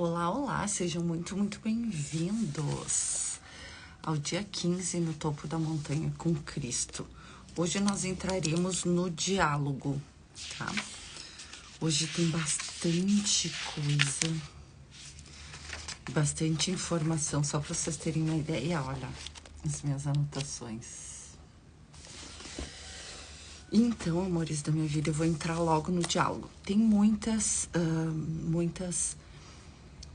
Olá, olá, sejam muito bem-vindos ao dia 15 no topo da montanha com Cristo. Hoje nós entraremos no diálogo, tá? Hoje tem bastante coisa, bastante informação, só para vocês terem uma ideia, olha, as minhas anotações. Então, amores da minha vida, eu vou entrar logo no diálogo. Tem muitas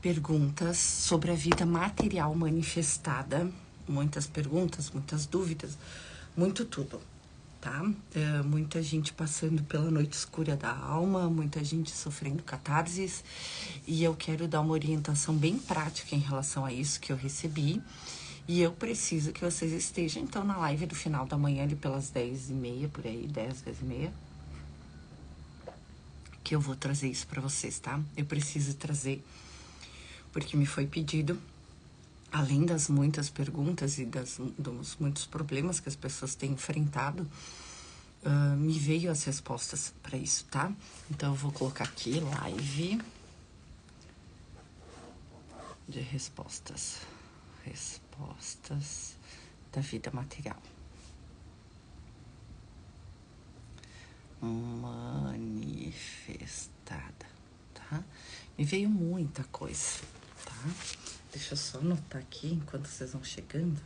perguntas sobre a vida material manifestada, muitas perguntas, muitas dúvidas, muito tudo, tá? Muita gente passando pela noite escura da alma, muita gente sofrendo catarses, e eu quero dar uma orientação bem prática em relação a isso que eu recebi, e eu preciso que vocês estejam, então, na live do final da manhã, ali pelas 10h30, por aí, 10h30, que eu vou trazer isso pra vocês, tá? Eu preciso trazer, porque me foi pedido, além das muitas perguntas e dos muitos problemas que as pessoas têm enfrentado, me veio as respostas para isso, tá? Então, eu vou colocar aqui, live de respostas. Respostas da vida material. Manifestada, tá? Me veio muita coisa, tá? Deixa eu só anotar aqui enquanto vocês vão chegando.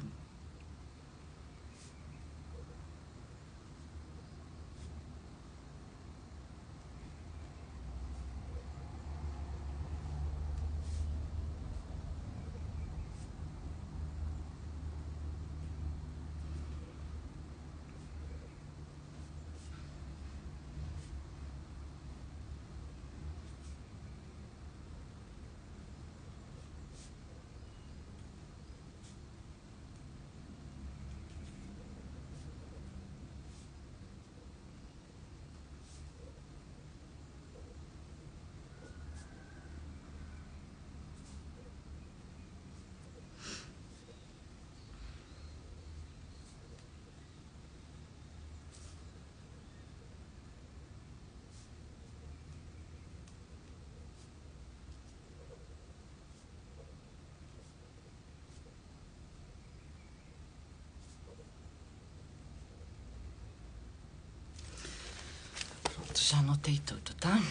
Já anotei tudo, tá?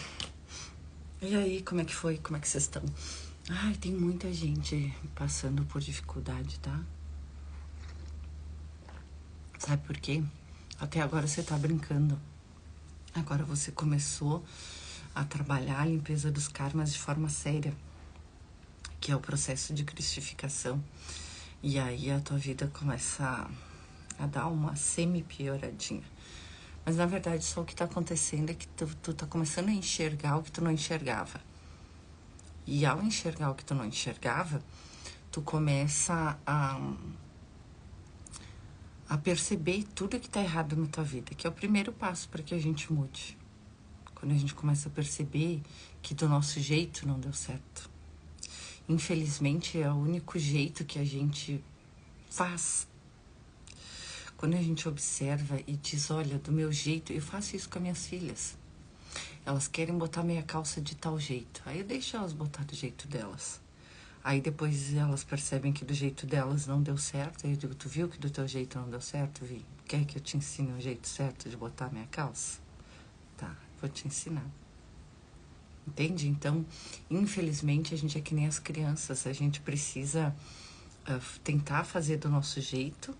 E aí, como é que foi? Como é que vocês estão? Ai, tem muita gente passando por dificuldade, tá? Sabe por quê? Até agora você tá brincando. Agora você começou a trabalhar a limpeza dos karmas de forma séria, que é o processo de cristificação. E aí a tua vida começa a dar uma semi-pioradinha. Mas, na verdade, só o que tá acontecendo é que tu tá começando a enxergar o que tu não enxergava. E ao enxergar o que tu não enxergava, tu começa a perceber tudo que tá errado na tua vida, que é o primeiro passo para que a gente mude. Quando a gente começa a perceber que do nosso jeito não deu certo. Infelizmente, é o único jeito que a gente faz. Quando a gente observa e diz, olha, do meu jeito, eu faço isso com as minhas filhas. Elas querem botar meia calça de tal jeito. Aí eu deixo elas botar do jeito delas. Aí depois elas percebem que do jeito delas não deu certo. Aí eu digo, tu viu que do teu jeito não deu certo, Vi? Quer que eu te ensine o jeito certo de botar meia calça? Tá, vou te ensinar. Entende? Então, infelizmente, a gente é que nem as crianças. A gente precisa tentar fazer do nosso jeito.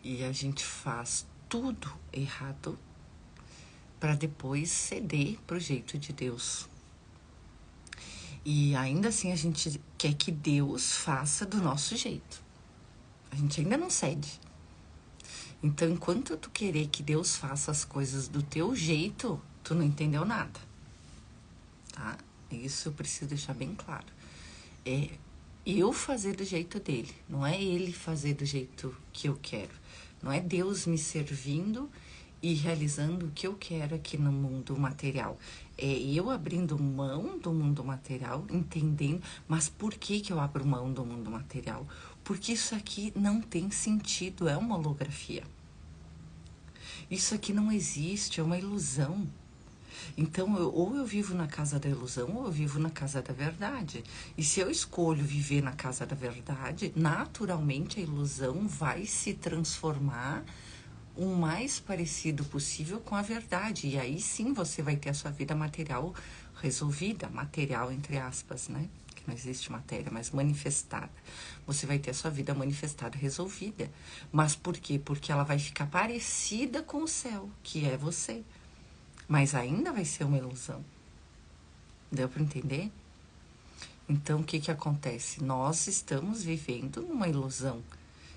E a gente faz tudo errado para depois ceder pro jeito de Deus. E ainda assim a gente quer que Deus faça do nosso jeito. A gente ainda não cede. Então, enquanto tu querer que Deus faça as coisas do teu jeito, tu não entendeu nada. Tá? Isso eu preciso deixar bem claro. É eu fazer do jeito dele, não é ele fazer do jeito que eu quero. Não é Deus me servindo e realizando o que eu quero aqui no mundo material. É eu abrindo mão do mundo material, entendendo, mas por que eu abro mão do mundo material? Porque isso aqui não tem sentido, é uma holografia. Isso aqui não existe, é uma ilusão. Então, ou eu vivo na casa da ilusão, ou eu vivo na casa da verdade. E se eu escolho viver na casa da verdade, naturalmente a ilusão vai se transformar o mais parecido possível com a verdade. E aí sim você vai ter a sua vida material resolvida, material entre aspas, né? Que não existe matéria, mas manifestada. Você vai ter a sua vida manifestada, resolvida. Mas por quê? Porque ela vai ficar parecida com o céu, que é você. Mas ainda vai ser uma ilusão. Deu para entender? Então, o que que acontece? Nós estamos vivendo numa ilusão.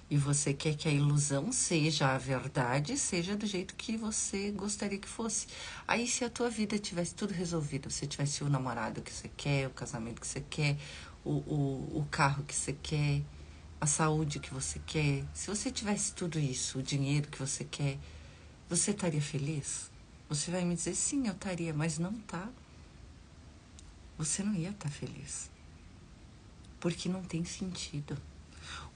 E você quer que a ilusão seja a verdade, seja do jeito que você gostaria que fosse. Aí, se a tua vida tivesse tudo resolvido, você tivesse o namorado que você quer, o casamento que você quer, o carro que você quer, a saúde que você quer, se você tivesse tudo isso, o dinheiro que você quer, você estaria feliz? Você vai me dizer, sim, eu estaria, mas não tá. Você não ia estar feliz. Porque não tem sentido.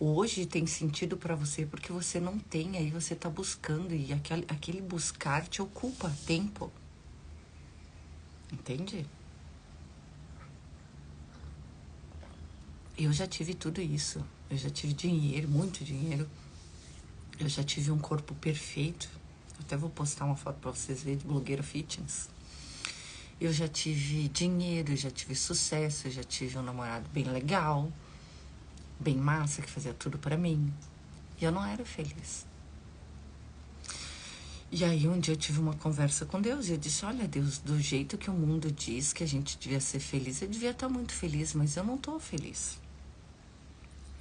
Hoje tem sentido para você porque você não tem, aí você está buscando e aquele buscar te ocupa tempo. Entende? Eu já tive tudo isso. Eu já tive dinheiro, muito dinheiro. Eu já tive um corpo perfeito. Eu até vou postar uma foto para vocês verem de blogueira fitness. Eu já tive dinheiro, já tive sucesso, já tive um namorado bem legal, bem massa, que fazia tudo para mim. E eu não era feliz. E aí um dia eu tive uma conversa com Deus e eu disse, olha Deus, do jeito que o mundo diz que a gente devia ser feliz, eu devia estar muito feliz, mas eu não estou feliz.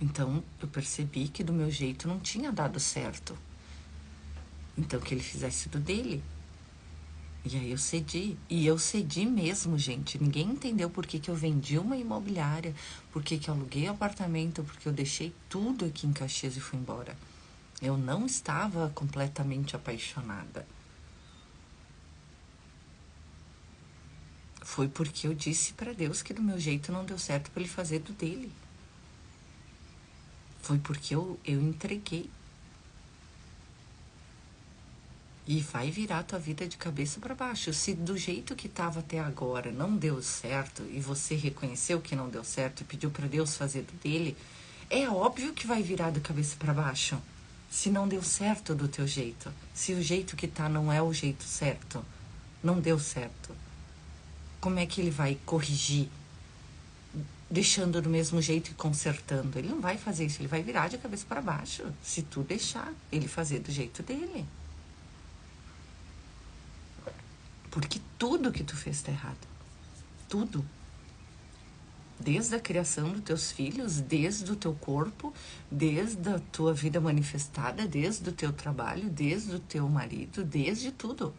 Então eu percebi que do meu jeito não tinha dado certo. Então que ele fizesse do dele. E aí eu cedi. E eu cedi mesmo, gente. Ninguém entendeu por que eu vendi uma imobiliária, por que eu aluguei apartamento, porque eu deixei tudo aqui em Caxias e fui embora. Eu não estava completamente apaixonada. Foi porque eu disse para Deus que do meu jeito não deu certo para ele fazer do dele. Foi porque eu entreguei. E vai virar a tua vida de cabeça para baixo. Se do jeito que estava até agora não deu certo e você reconheceu que não deu certo e pediu para Deus fazer do dele, é óbvio que vai virar de cabeça para baixo. Se não deu certo do teu jeito, se o jeito que tá não é o jeito certo, não deu certo, como é que ele vai corrigir, deixando do mesmo jeito e consertando? Ele não vai fazer isso, ele vai virar de cabeça para baixo, se tu deixar ele fazer do jeito dele. Porque tudo que tu fez tá errado. Tudo. Desde a criação dos teus filhos, desde o teu corpo, desde a tua vida manifestada, desde o teu trabalho, desde o teu marido, desde tudo.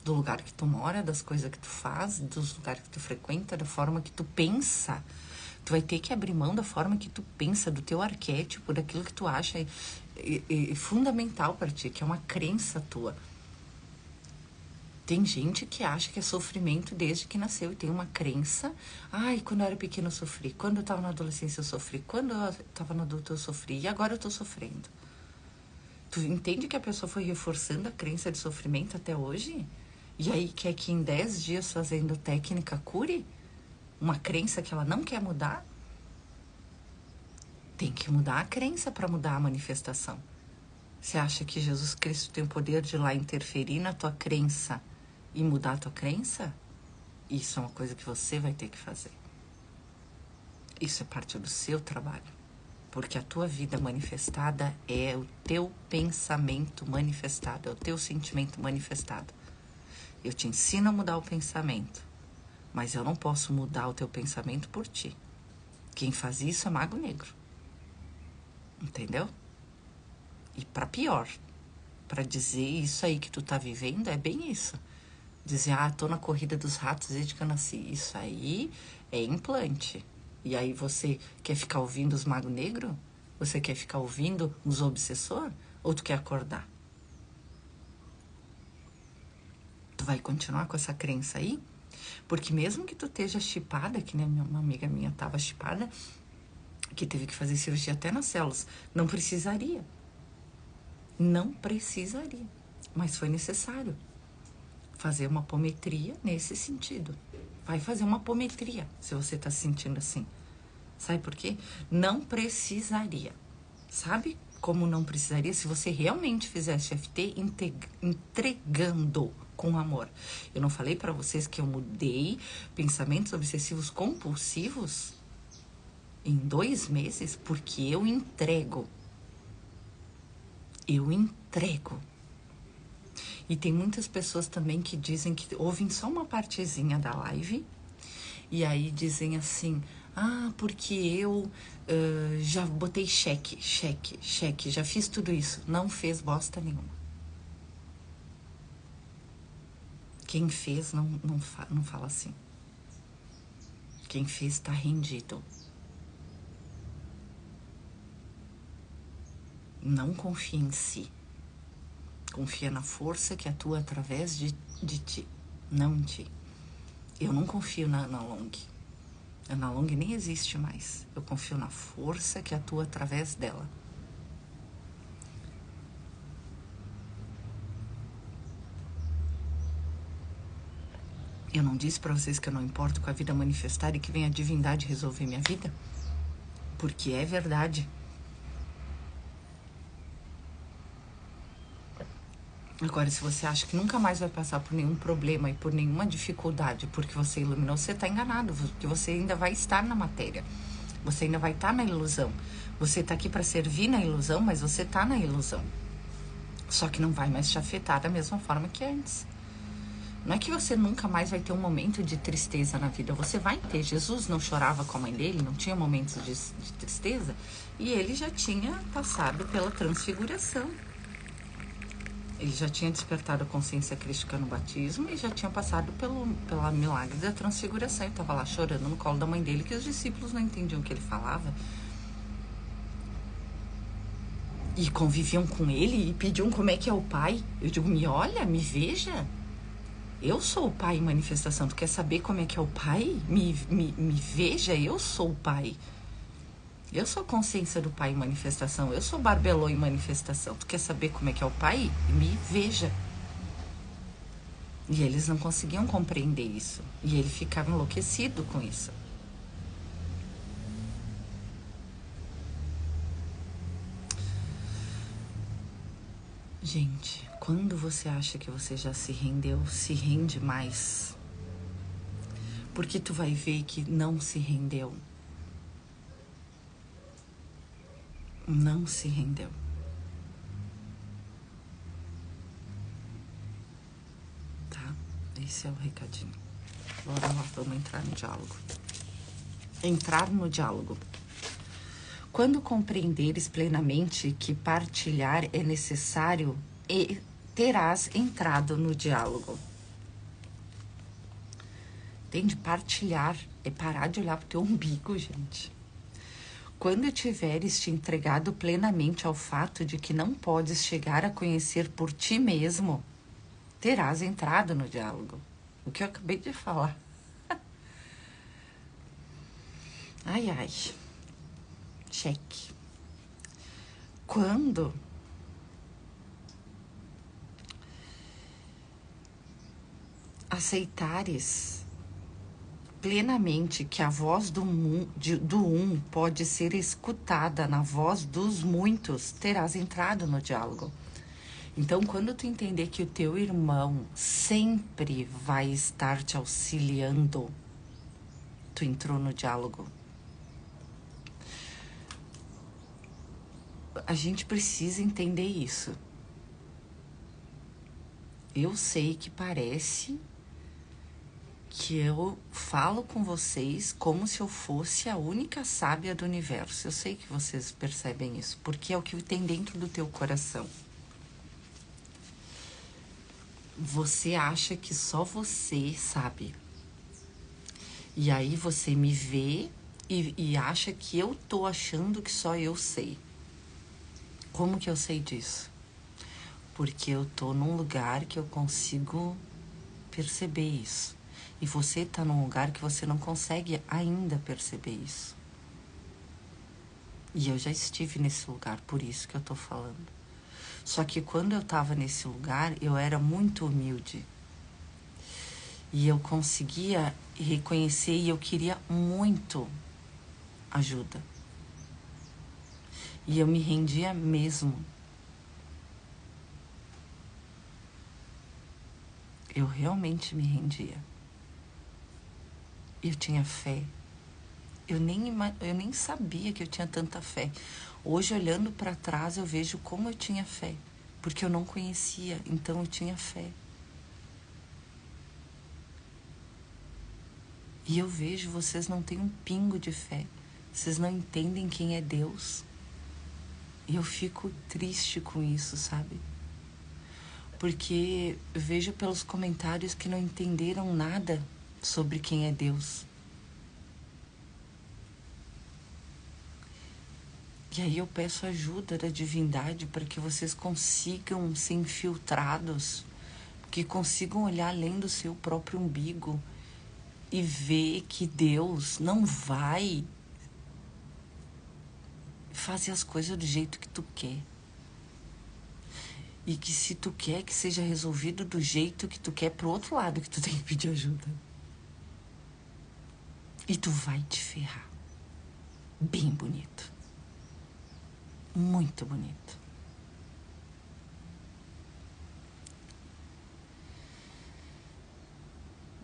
Do lugar que tu mora, das coisas que tu faz, dos lugares que tu frequenta, da forma que tu pensa. Tu vai ter que abrir mão da forma que tu pensa, do teu arquétipo, daquilo que tu acha fundamental para ti, que é uma crença tua. Tem gente que acha que é sofrimento desde que nasceu e tem uma crença. Ai, quando eu era pequena eu sofri, quando eu estava na adolescência eu sofri, quando eu estava na adulta eu sofri e agora eu estou sofrendo. Tu entende que a pessoa foi reforçando a crença de sofrimento até hoje? E aí quer que em 10 dias fazendo técnica cure? Uma crença que ela não quer mudar? Tem que mudar a crença para mudar a manifestação. Você acha que Jesus Cristo tem o poder de ir lá interferir na tua crença e mudar a tua crença? Isso é uma coisa que você vai ter que fazer. Isso é parte do seu trabalho. Porque a tua vida manifestada é o teu pensamento manifestado, é o teu sentimento manifestado. Eu te ensino a mudar o pensamento, mas eu não posso mudar o teu pensamento por ti. Quem faz isso é mago negro. Entendeu? E para pior, para dizer isso aí que tu tá vivendo, é bem isso. Dizer, tô na corrida dos ratos desde que eu nasci. Isso aí é implante. E aí você quer ficar ouvindo os magos negros? Você quer ficar ouvindo os obsessor? Ou tu quer acordar? Tu vai continuar com essa crença aí? Porque mesmo que tu esteja chipada, que nem uma amiga minha tava chipada, que teve que fazer cirurgia até nas células, não precisaria. Não precisaria. Mas foi necessário. fazer uma apometria nesse sentido. Vai fazer uma apometria se você tá se sentindo assim. Sabe por quê? Não precisaria. Sabe como não precisaria se você realmente fizesse FT entregando com amor. Eu não falei pra vocês que eu mudei pensamentos obsessivos compulsivos em 2 meses? Porque eu entrego. Eu entrego. E tem muitas pessoas também que dizem que ouvem só uma partezinha da live e aí dizem assim, porque eu já botei cheque, já fiz tudo isso. Não fez bosta nenhuma. Quem fez não fala assim. Quem fez tá rendido. Não confia em si. Confia na força que atua através de ti, não em ti. Eu não confio na Ana Long. A Ana Long nem existe mais. Eu confio na força que atua através dela. Eu não disse pra vocês que eu não importo com a vida manifestar e que vem a divindade resolver minha vida? Porque é verdade. Agora, se você acha que nunca mais vai passar por nenhum problema e por nenhuma dificuldade porque você iluminou, você está enganado, porque você ainda vai estar na matéria. Você ainda vai estar na ilusão. Você está aqui para servir na ilusão, mas você está na ilusão. Só que não vai mais te afetar da mesma forma que antes. Não é que você nunca mais vai ter um momento de tristeza na vida. Você vai ter. Jesus não chorava com a mãe dele, não tinha momentos de tristeza. E ele já tinha passado pela transfiguração. Ele já tinha despertado a consciência crística no batismo e já tinha passado pelo milagre da transfiguração. Ele estava lá chorando no colo da mãe dele, que os discípulos não entendiam o que ele falava. E conviviam com ele e pediam como é que é o pai. Eu digo, me olha, me veja. Eu sou o pai em manifestação. Tu quer saber como é que é o pai? Me veja, eu sou o pai. Eu sou consciência do pai em manifestação. Eu sou barbelô em manifestação. Tu quer saber como é que é o pai? Me veja. E eles não conseguiam compreender isso. E ele ficava enlouquecido com isso. Gente, quando você acha que você já se rendeu, se rende mais. Porque tu vai ver que não se rendeu. Não se rendeu. Tá? Esse é o recadinho. Bora lá, vamos entrar no diálogo. Entrar no diálogo. Quando compreenderes plenamente que partilhar é necessário, terás entrado no diálogo. Entende? Partilhar é parar de olhar pro teu umbigo, gente. Quando tiveres te entregado plenamente ao fato de que não podes chegar a conhecer por ti mesmo, terás entrado no diálogo. O que eu acabei de falar. Ai, ai. Cheque. Quando aceitares plenamente que a voz do um pode ser escutada na voz dos muitos, terás entrado no diálogo. Então, quando tu entender que o teu irmão sempre vai estar te auxiliando, tu entrou no diálogo. A gente precisa entender isso. Eu sei que parece que eu falo com vocês como se eu fosse a única sábia do universo. Eu sei que vocês percebem isso, porque é o que tem dentro do teu coração. Você acha que só você sabe. E aí você me vê e acha que eu tô achando que só eu sei. Como que eu sei disso? Porque eu tô num lugar que eu consigo perceber isso. E você tá num lugar que você não consegue ainda perceber isso. E eu já estive nesse lugar, por isso que eu tô falando. Só que quando eu tava nesse lugar, eu era muito humilde. E eu conseguia reconhecer e eu queria muito ajuda. E eu me rendia mesmo. Eu realmente me rendia. Eu tinha fé. Eu nem sabia que eu tinha tanta fé. Hoje, olhando para trás, eu vejo como eu tinha fé. Porque eu não conhecia, então eu tinha fé. E eu vejo, vocês não têm um pingo de fé. Vocês não entendem quem é Deus. E eu fico triste com isso, sabe? Porque eu vejo pelos comentários que não entenderam nada sobre quem é Deus. E aí eu peço ajuda da divindade para que vocês consigam ser infiltrados, que consigam olhar além do seu próprio umbigo e ver que Deus não vai fazer as coisas do jeito que tu quer. E que se tu quer que seja resolvido do jeito que tu quer, pro outro lado que tu tem que pedir ajuda. E tu vai te ferrar. Bem bonito. Muito bonito.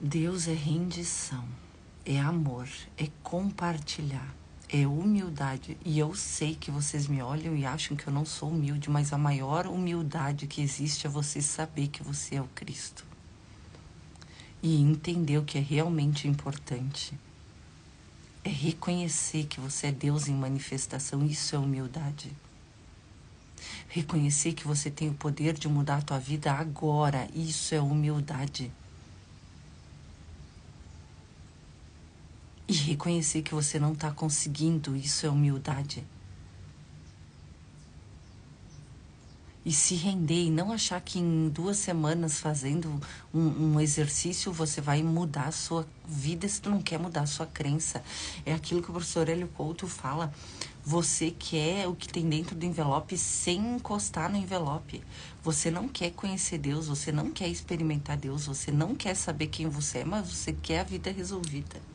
Deus é rendição, é amor, é compartilhar, é humildade. E eu sei que vocês me olham e acham que eu não sou humilde, mas a maior humildade que existe é você saber que você é o Cristo. E entender o que é realmente importante. É reconhecer que você é Deus em manifestação, isso é humildade. Reconhecer que você tem o poder de mudar a tua vida agora, isso é humildade. E reconhecer que você não está conseguindo, isso é humildade. E se render e não achar que em 2 semanas fazendo um exercício você vai mudar a sua vida se tu não quer mudar a sua crença. É aquilo que o professor Hélio Couto fala. Você quer o que tem dentro do envelope sem encostar no envelope. Você não quer conhecer Deus, você não quer experimentar Deus, você não quer saber quem você é, mas você quer a vida resolvida.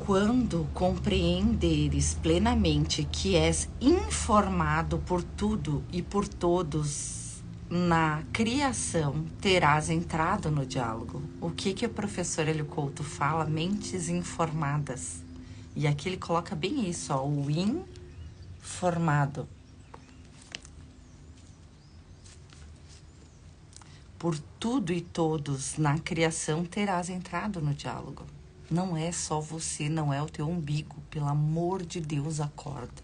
Quando compreenderes plenamente que és informado por tudo e por todos na criação, terás entrado no diálogo. O que o professor Hélio Couto fala? Mentes informadas. E aqui ele coloca bem isso, ó, o informado. Por tudo e todos na criação terás entrado no diálogo. Não é só você, não é o teu umbigo. Pelo amor de Deus, acorda.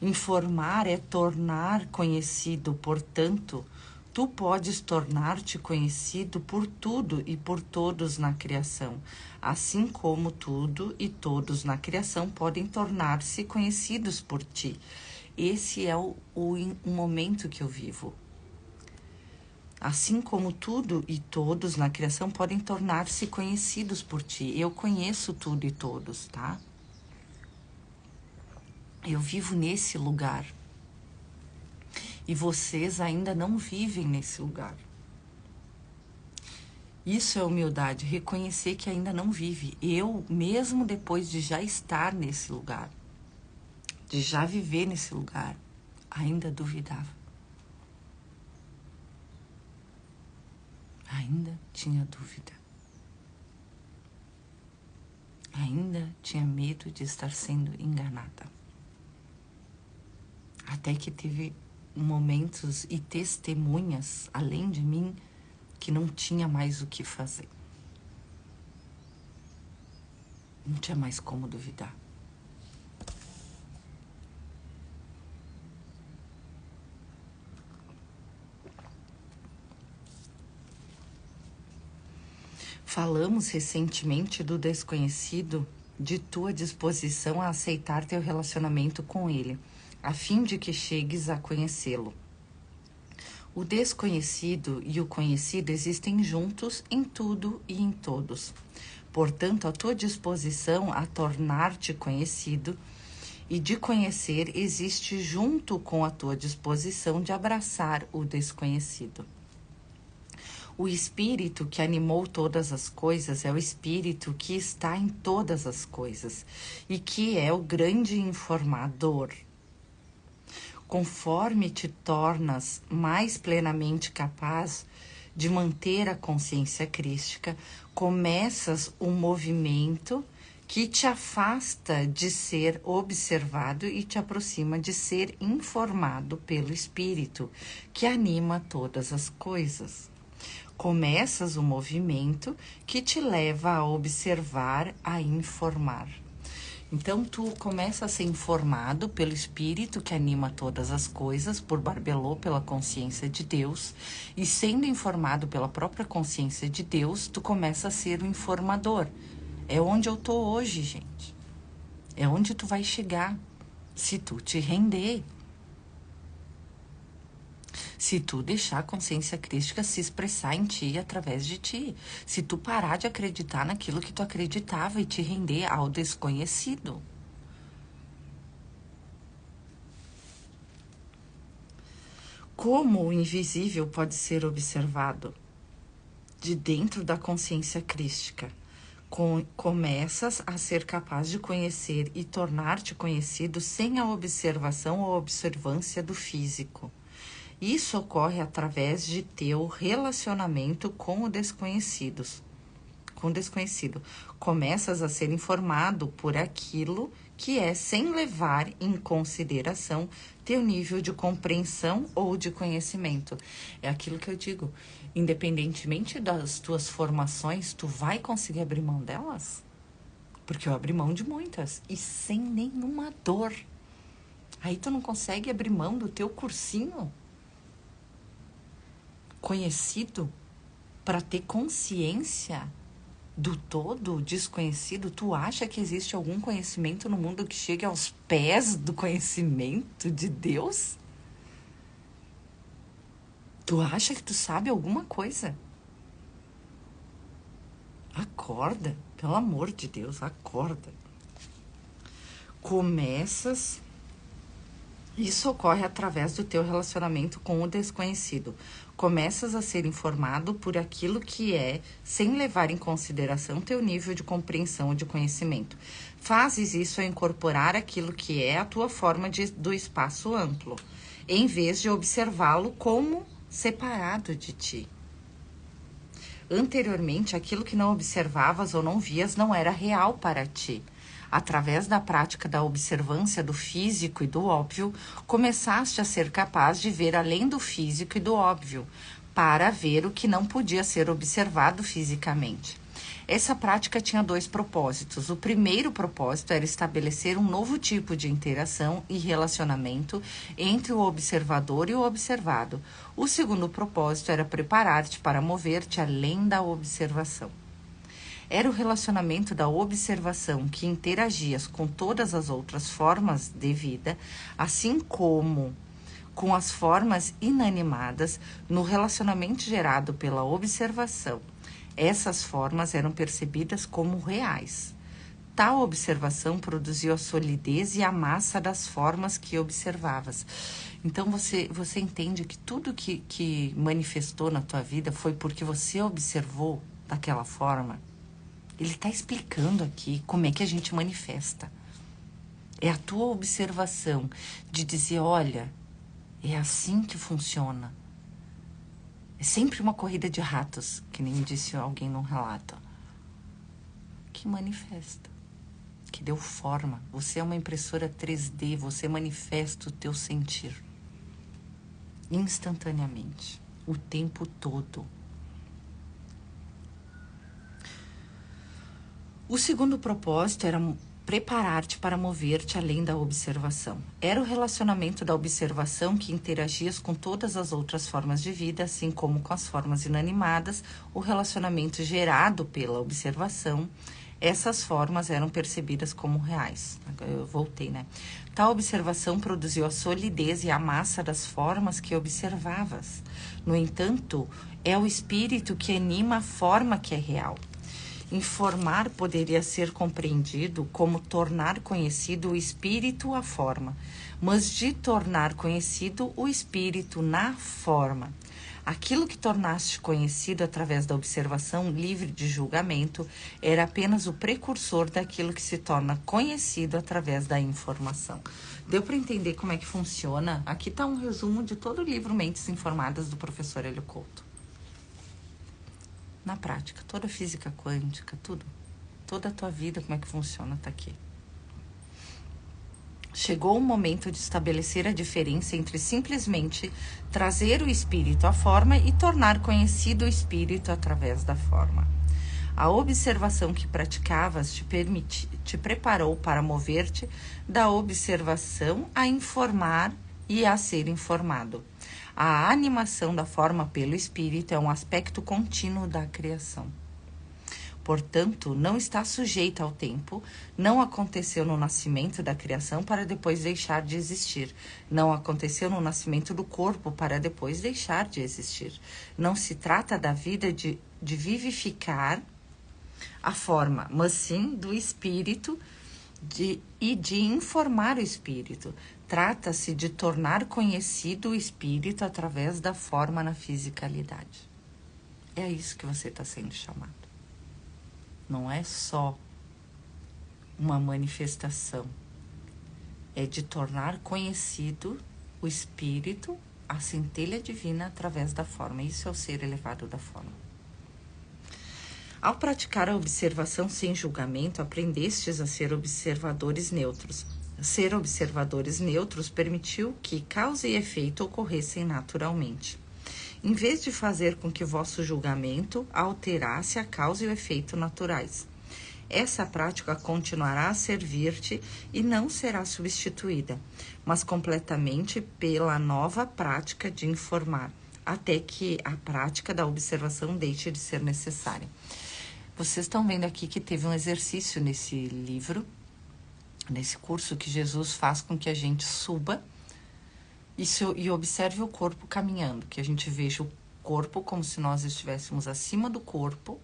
Informar é tornar conhecido, portanto, tu podes tornar-te conhecido por tudo e por todos na criação, assim como tudo e todos na criação podem tornar-se conhecidos por ti. Esse é o momento que eu vivo. Assim como tudo e todos na criação podem tornar-se conhecidos por ti. Eu conheço tudo e todos, tá? Eu vivo nesse lugar. E vocês ainda não vivem nesse lugar. Isso é humildade, reconhecer que ainda não vive. Eu, mesmo depois de já estar nesse lugar, de já viver nesse lugar, ainda duvidava. Ainda tinha dúvida. Ainda tinha medo de estar sendo enganada. Até que teve momentos e testemunhas, além de mim, que não tinha mais o que fazer. Não tinha mais como duvidar. Falamos recentemente do desconhecido, de tua disposição a aceitar teu relacionamento com ele, a fim de que chegues a conhecê-lo. O desconhecido e o conhecido existem juntos em tudo e em todos. Portanto, a tua disposição a tornar-te conhecido e de conhecer existe junto com a tua disposição de abraçar o desconhecido. O Espírito que animou todas as coisas é o Espírito que está em todas as coisas e que é o grande informador. Conforme te tornas mais plenamente capaz de manter a consciência crística, começas um movimento que te afasta de ser observado e te aproxima de ser informado pelo Espírito, que anima todas as coisas. Começas um movimento que te leva a observar, a informar. Então, tu começa a ser informado pelo Espírito que anima todas as coisas, por Barbelô, pela consciência de Deus, e sendo informado pela própria consciência de Deus, tu começa a ser o informador. É onde eu tô hoje, gente. É onde tu vai chegar, se tu te render. Se tu deixar a consciência crística se expressar em ti através de ti. Se tu parar de acreditar naquilo que tu acreditava e te render ao desconhecido. Como o invisível pode ser observado? De dentro da consciência crística. Começas a ser capaz de conhecer e tornar-te conhecido sem a observação ou observância do físico. Isso ocorre através de teu relacionamento com o desconhecido. Começas a ser informado por aquilo que é sem levar em consideração teu nível de compreensão ou de conhecimento. É aquilo que eu digo, independentemente das tuas formações, tu vai conseguir abrir mão delas? Porque eu abri mão de muitas e sem nenhuma dor. Aí tu não consegue abrir mão do teu cursinho conhecido para ter consciência do todo desconhecido. Tu acha que existe algum conhecimento no mundo que chegue aos pés do conhecimento de Deus? Tu acha que tu sabe alguma coisa? Acorda, pelo amor de Deus, acorda. Isso ocorre através do teu relacionamento com o desconhecido. Começas a ser informado por aquilo que é, sem levar em consideração teu nível de compreensão ou de conhecimento. Fazes isso ao incorporar aquilo que é a tua forma do espaço amplo, em vez de observá-lo como separado de ti. Anteriormente, aquilo que não observavas ou não vias não era real para ti. Através da prática da observância do físico e do óbvio, começaste a ser capaz de ver além do físico e do óbvio, para ver o que não podia ser observado fisicamente. Essa prática tinha 2 propósitos. O primeiro propósito era estabelecer um novo tipo de interação e relacionamento entre o observador e o observado. O segundo propósito era preparar-te para mover-te além da observação. Era o relacionamento da observação que interagias com todas as outras formas de vida, assim como com as formas inanimadas no relacionamento gerado pela observação. Essas formas eram percebidas como reais. Tal observação produziu a solidez e a massa das formas que observavas. Então você entende que tudo que manifestou na tua vida foi porque você observou daquela forma. Ele está explicando aqui como é que a gente manifesta. É a tua observação de dizer, olha, é assim que funciona. É sempre uma corrida de ratos, que nem disse alguém num relato, que manifesta, que deu forma. Você é uma impressora 3D, você manifesta o teu sentir. Instantaneamente, o tempo todo. O segundo propósito era preparar-te para mover-te além da observação. Era o relacionamento da observação que interagias com todas as outras formas de vida, assim como com as formas inanimadas, o relacionamento gerado pela observação. Essas formas eram percebidas como reais. Eu voltei, né? Tal observação produziu a solidez e a massa das formas que observavas. No entanto, é o espírito que anima a forma que é real. Informar poderia ser compreendido como tornar conhecido o espírito à forma, mas de tornar conhecido o espírito na forma. Aquilo que tornaste conhecido através da observação livre de julgamento era apenas o precursor daquilo que se torna conhecido através da informação. Deu para entender como é que funciona? Aqui está um resumo de todo o livro Mentes Informadas do professor Hélio Couto. Na prática, toda a física quântica, tudo, toda a tua vida, como é que funciona, está aqui. Chegou o momento de estabelecer a diferença entre simplesmente trazer o espírito à forma e tornar conhecido o espírito através da forma. A observação que praticavas te preparou para mover-te da observação a informar e a ser informado. A animação da forma pelo espírito é um aspecto contínuo da criação. Portanto, não está sujeita ao tempo, não aconteceu no nascimento da criação para depois deixar de existir. Não aconteceu no nascimento do corpo para depois deixar de existir. Não se trata da vida de vivificar a forma, mas sim do espírito e de informar o espírito. Trata-se de tornar conhecido o espírito através da forma na fisicalidade. É isso que você está sendo chamado. Não é só uma manifestação, é de tornar conhecido o espírito, a centelha divina através da forma. Isso é o ser elevado da forma. Ao praticar a observação sem julgamento, aprendestes a ser observadores neutros. Ser observadores neutros permitiu que causa e efeito ocorressem naturalmente, em vez de fazer com que vosso julgamento alterasse a causa e o efeito naturais. Essa prática continuará a servir-te e não será substituída, mas completamente pela nova prática de informar, até que a prática da observação deixe de ser necessária. Vocês estão vendo aqui que teve um exercício nesse livro, nesse curso, que Jesus faz com que a gente suba e observe o corpo caminhando, que a gente veja o corpo como se nós estivéssemos acima do corpo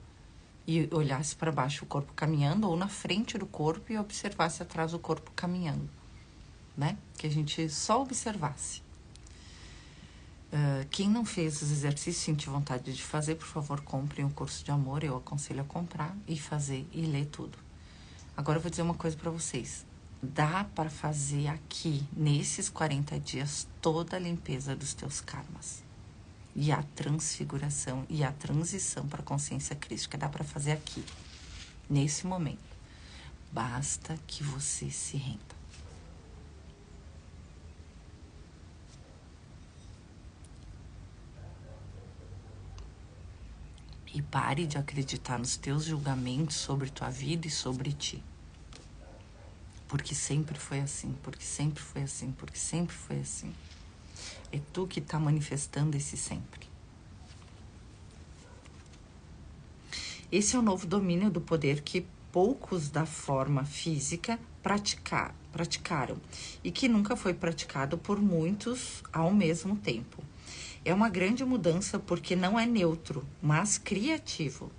e olhasse para baixo o corpo caminhando, ou na frente do corpo e observasse atrás o corpo caminhando, né? Que a gente só observasse. Quem não fez os exercícios e sentir vontade de fazer, por favor, comprem o curso de amor. Eu aconselho a comprar e fazer e ler tudo. Agora eu vou dizer uma coisa para vocês. Dá para fazer aqui, nesses 40 dias, toda a limpeza dos teus karmas. E a transfiguração e a transição para a consciência crística. Dá para fazer aqui, nesse momento. Basta que você se renda. E pare de acreditar nos teus julgamentos sobre tua vida e sobre ti. Porque sempre foi assim, porque sempre foi assim, porque sempre foi assim. É tu que está manifestando esse sempre. Esse é o novo domínio do poder que poucos da forma física praticaram e que nunca foi praticado por muitos ao mesmo tempo. É uma grande mudança porque não é neutro, mas criativo.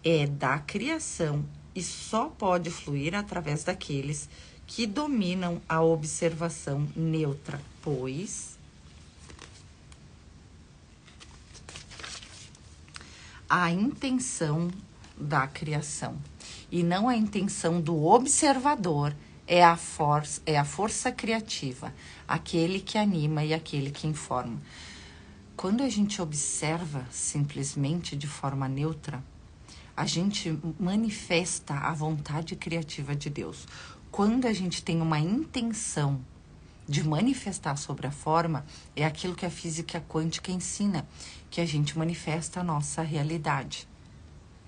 É da criação e só pode fluir através daqueles que dominam a observação neutra, pois a intenção da criação e não a intenção do observador é a força criativa, aquele que anima e aquele que informa. Quando a gente observa simplesmente de forma neutra, a gente manifesta a vontade criativa de Deus. Quando a gente tem uma intenção de manifestar sobre a forma, é aquilo que a física quântica ensina, que a gente manifesta a nossa realidade,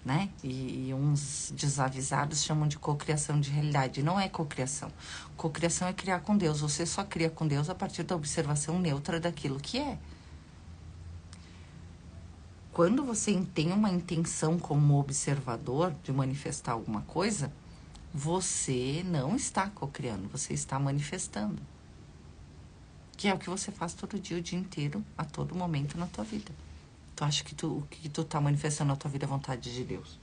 né? E uns desavisados chamam de cocriação de realidade. Não é cocriação. Cocriação é criar com Deus. Você só cria com Deus a partir da observação neutra daquilo que é. Quando você tem uma intenção como observador de manifestar alguma coisa, você não está cocriando, você está manifestando. Que é o que você faz todo dia, o dia inteiro, a todo momento na tua vida. Tu acha que o que tu tá manifestando na tua vida é a vontade de Deus?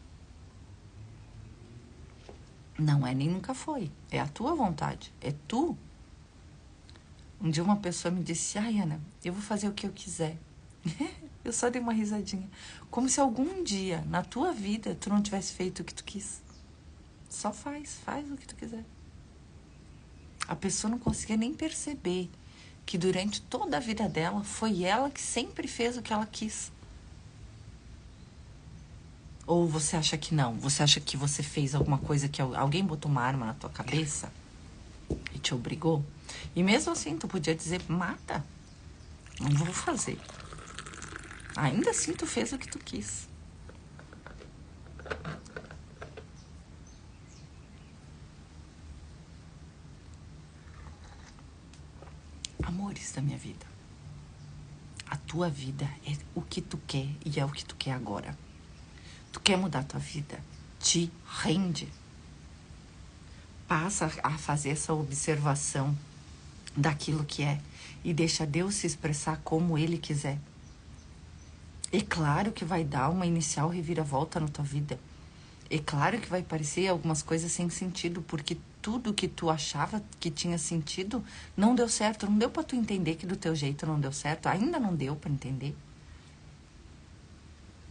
Não é nem nunca foi. É a tua vontade. É tu. Um dia uma pessoa me disse, ai, Ana, eu vou fazer o que eu quiser. Eu só dei uma risadinha. Como se algum dia, na tua vida, tu não tivesse feito o que tu quis. Só faz o que tu quiser. A pessoa não conseguia nem perceber que durante toda a vida dela, foi ela que sempre fez o que ela quis. Ou você acha que não? Você acha que você fez alguma coisa que alguém botou uma arma na tua cabeça e te obrigou? E mesmo assim, tu podia dizer, mata. Não vou fazer. Ainda assim, tu fez o que tu quis. Amores da minha vida. A tua vida é o que tu quer e é o que tu quer agora. Tu quer mudar a tua vida? Te rende. Passa a fazer essa observação daquilo que é e deixa Deus se expressar como Ele quiser. É claro que vai dar uma inicial reviravolta na tua vida. É claro que vai parecer algumas coisas sem sentido, porque tudo que tu achava que tinha sentido não deu certo. Não deu pra tu entender que do teu jeito não deu certo. Ainda não deu pra entender.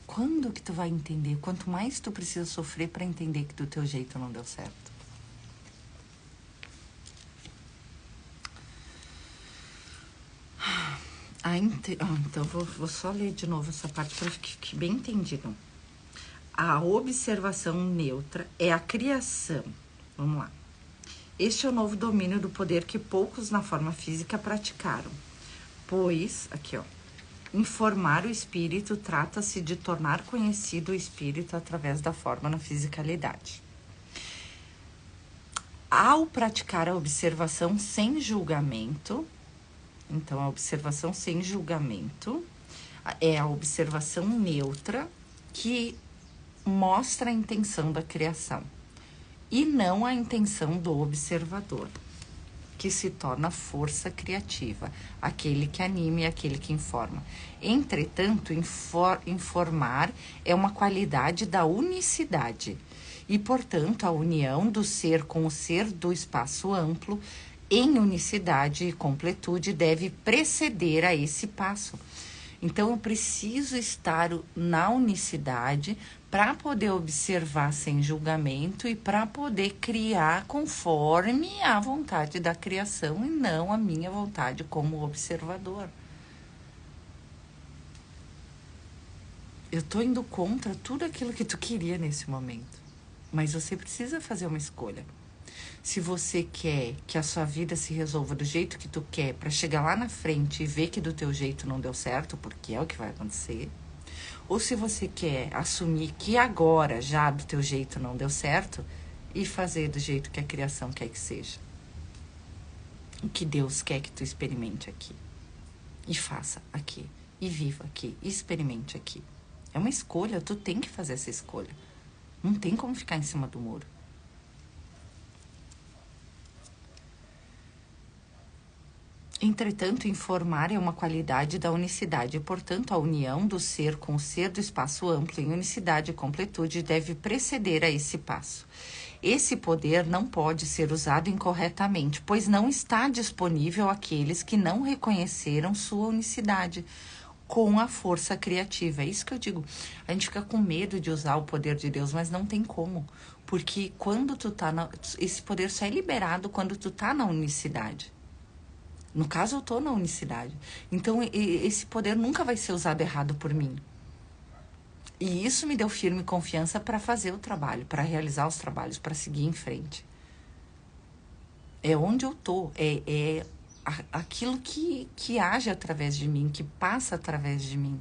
Quando que tu vai entender? Quanto mais tu precisa sofrer pra entender que do teu jeito não deu certo. Então vou só ler de novo essa parte para que fique bem entendido. A observação neutra é a criação. Vamos lá. Este é o novo domínio do poder que poucos na forma física praticaram. Pois, aqui ó, informar o espírito trata-se de tornar conhecido o espírito através da forma na fisicalidade. Ao praticar a observação sem julgamento, então a observação sem julgamento é a observação neutra que mostra a intenção da criação e não a intenção do observador, que se torna força criativa, aquele que anima e aquele que informa. Entretanto, informar é uma qualidade da unicidade e, portanto, a união do ser com o ser do espaço amplo em unicidade e completude deve preceder a esse passo. Então, eu preciso estar na unicidade para poder observar sem julgamento e para poder criar conforme a vontade da criação e não a minha vontade como observador. Eu estou indo contra tudo aquilo que tu queria nesse momento, mas você precisa fazer uma escolha. Se você quer que a sua vida se resolva do jeito que tu quer para chegar lá na frente e ver que do teu jeito não deu certo, porque é o que vai acontecer, ou se você quer assumir que agora já do teu jeito não deu certo e fazer do jeito que a criação quer que seja. O que Deus quer que tu experimente aqui. E faça aqui. E viva aqui. E experimente aqui. É uma escolha, tu tem que fazer essa escolha. Não tem como ficar em cima do muro. Entretanto, informar é uma qualidade da unicidade e, portanto, a união do ser com o ser do espaço amplo em unicidade e completude deve preceder a esse passo. Esse poder não pode ser usado incorretamente, pois não está disponível àqueles que não reconheceram sua unicidade com a força criativa. É isso que eu digo. A gente fica com medo de usar o poder de Deus, mas não tem como. Porque quando tu tá esse poder só é liberado quando tu tá na unicidade. No caso, eu estou na unicidade. Então, esse poder nunca vai ser usado errado por mim. E isso me deu firme confiança para fazer o trabalho, para realizar os trabalhos, para seguir em frente. É onde eu estou. É aquilo que age através de mim, que passa através de mim,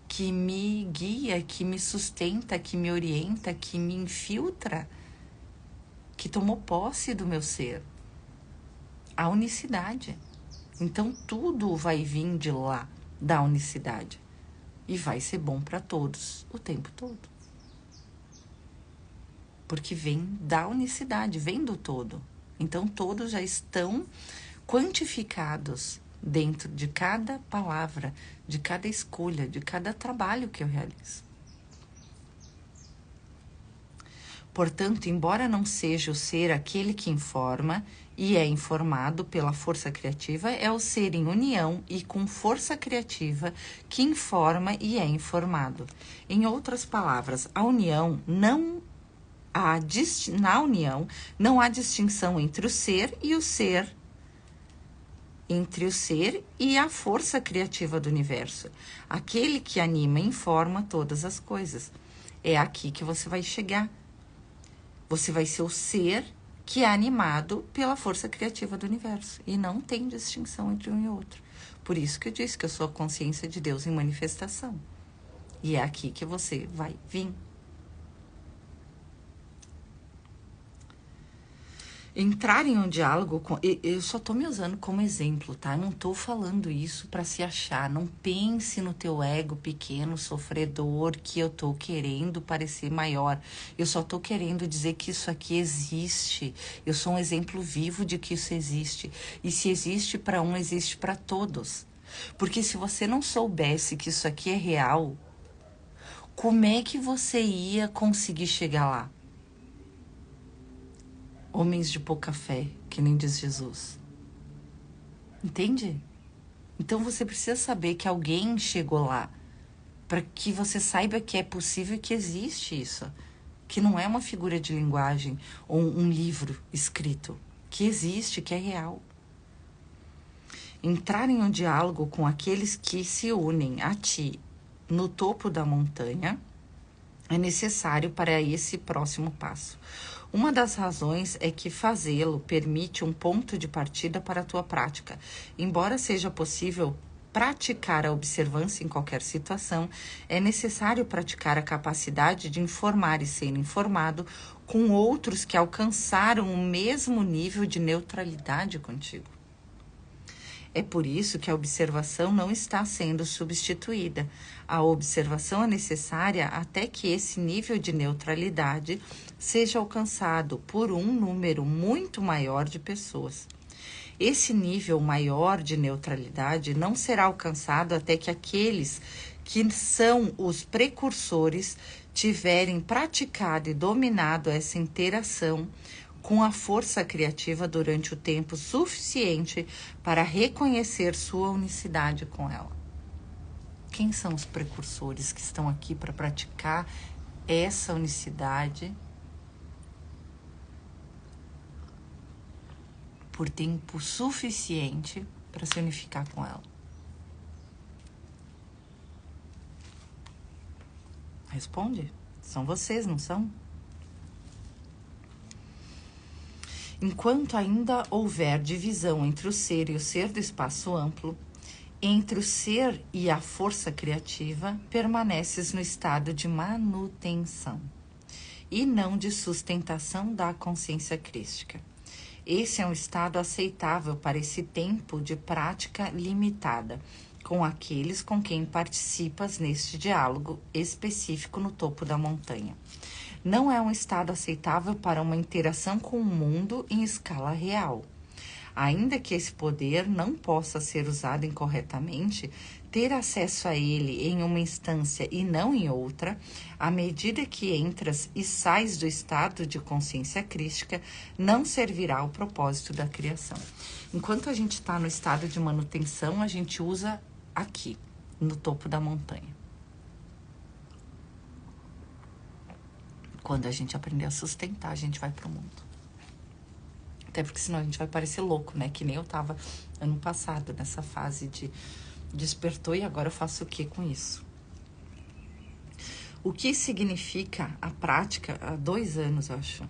que me guia, que me sustenta, que me orienta, que me infiltra, que tomou posse do meu ser. A unicidade. Então, tudo vai vir de lá, da unicidade. E vai ser bom para todos, o tempo todo. Porque vem da unicidade, vem do todo. Então, todos já estão quantificados dentro de cada palavra, de cada escolha, de cada trabalho que eu realizo. Portanto, embora não seja o ser aquele que informa e é informado pela força criativa, é o ser em união e com força criativa que informa e é informado. Em outras palavras, a união na união não há distinção entre o ser e o ser, entre o ser e a força criativa do universo, aquele que anima e informa todas as coisas. É aqui que você vai chegar. Você vai ser o ser que é animado pela força criativa do universo. E não tem distinção entre um e outro. Por isso que eu disse que eu sou a consciência de Deus em manifestação. E é aqui que você vai vir. Entrar em um diálogo com... Eu só tô me usando como exemplo, tá? Eu não tô falando isso para se achar. Não pense no teu ego pequeno, sofredor, que eu tô querendo parecer maior. Eu só tô querendo dizer que isso aqui existe. Eu sou um exemplo vivo de que isso existe. E se existe para um, existe para todos. Porque se você não soubesse que isso aqui é real, como é que você ia conseguir chegar lá? Homens de pouca fé, que nem diz Jesus. Entende? Então você precisa saber que alguém chegou lá, para que você saiba que é possível e que existe isso. Que não é uma figura de linguagem ou um livro escrito. Que existe, que é real. Entrar em um diálogo com aqueles que se unem a ti no topo da montanha é necessário para esse próximo passo. Uma das razões é que fazê-lo permite um ponto de partida para a tua prática. Embora seja possível praticar a observância em qualquer situação, é necessário praticar a capacidade de informar e ser informado com outros que alcançaram o mesmo nível de neutralidade contigo. É por isso que a observação não está sendo substituída. A observação é necessária até que esse nível de neutralidade seja alcançado por um número muito maior de pessoas. Esse nível maior de neutralidade não será alcançado até que aqueles que são os precursores tiverem praticado e dominado essa interação com a força criativa durante o tempo suficiente para reconhecer sua unicidade com ela. Quem são os precursores que estão aqui para praticar essa unicidade por tempo suficiente para se unificar com ela? Responde. São vocês, não são? Enquanto ainda houver divisão entre o ser e o ser do espaço amplo, entre o ser e a força criativa, permaneces no estado de manutenção e não de sustentação da consciência crística. Esse é um estado aceitável para esse tempo de prática limitada, com aqueles com quem participas neste diálogo específico no topo da montanha. Não é um estado aceitável para uma interação com o mundo em escala real. Ainda que esse poder não possa ser usado incorretamente, ter acesso a ele em uma instância e não em outra, à medida que entras e sais do estado de consciência crística, não servirá ao propósito da criação. Enquanto a gente está no estado de manutenção, a gente usa aqui, no topo da montanha. Quando a gente aprender a sustentar, a gente vai pro mundo. Até porque senão a gente vai parecer louco, né? Que nem eu tava ano passado, nessa fase de despertou e agora eu faço o que com isso? O que significa a prática, há 2 anos, eu acho.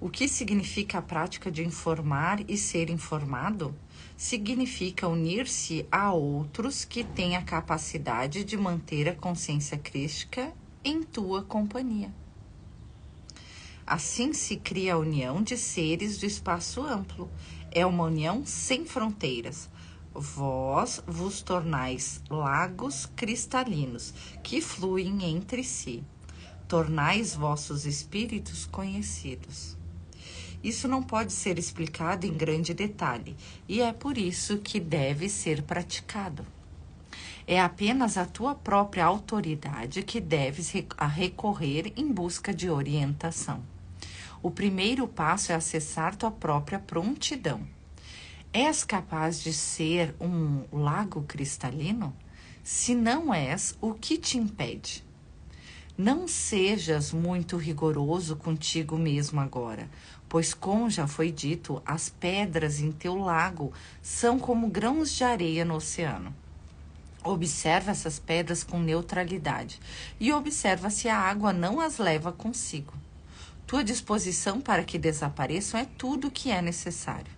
O que significa a prática de informar e ser informado? Significa unir-se a outros que têm a capacidade de manter a consciência crística em tua companhia. Assim se cria a união de seres do espaço amplo. É uma união sem fronteiras. Vós vos tornais lagos cristalinos que fluem entre si. Tornais vossos espíritos conhecidos. Isso não pode ser explicado em grande detalhe, e é por isso que deve ser praticado. É apenas a tua própria autoridade que deves recorrer em busca de orientação. O primeiro passo é acessar tua própria prontidão. És capaz de ser um lago cristalino? Se não és, o que te impede? Não sejas muito rigoroso contigo mesmo agora, pois, como já foi dito, as pedras em teu lago são como grãos de areia no oceano. Observa essas pedras com neutralidade e observa se a água não as leva consigo. Tua disposição para que desapareçam é tudo o que é necessário.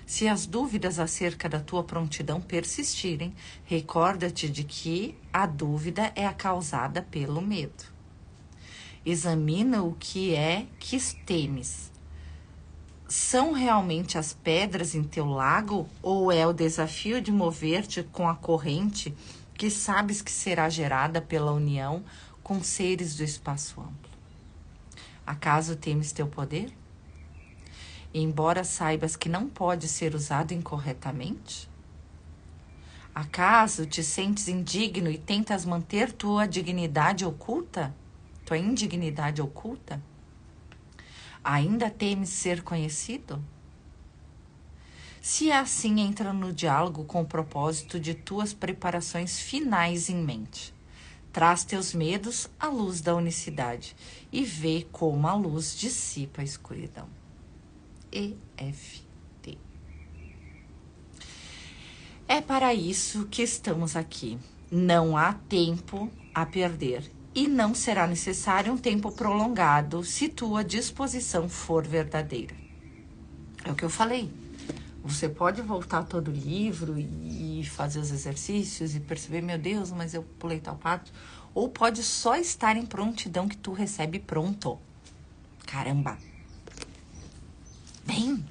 Se as dúvidas acerca da tua prontidão persistirem, recorda-te de que a dúvida é a causada pelo medo. Examina o que é que temes. São realmente as pedras em teu lago ou é o desafio de mover-te com a corrente que sabes que será gerada pela união com seres do espaço amplo? Acaso temes teu poder? Embora saibas que não pode ser usado incorretamente? Acaso te sentes indigno e tentas manter tua dignidade oculta? Tua indignidade oculta? Ainda temes ser conhecido? Se é assim, entra no diálogo com o propósito de tuas preparações finais em mente. Traz teus medos à luz da unicidade e vê como a luz dissipa a escuridão. EFT. É para isso que estamos aqui. Não há tempo a perder e não será necessário um tempo prolongado se tua disposição for verdadeira. É o que eu falei. Você pode voltar todo o livro e fazer os exercícios e perceber, meu Deus, mas eu pulei tal parte. Ou pode só estar em prontidão que tu recebe pronto. Caramba! Bem!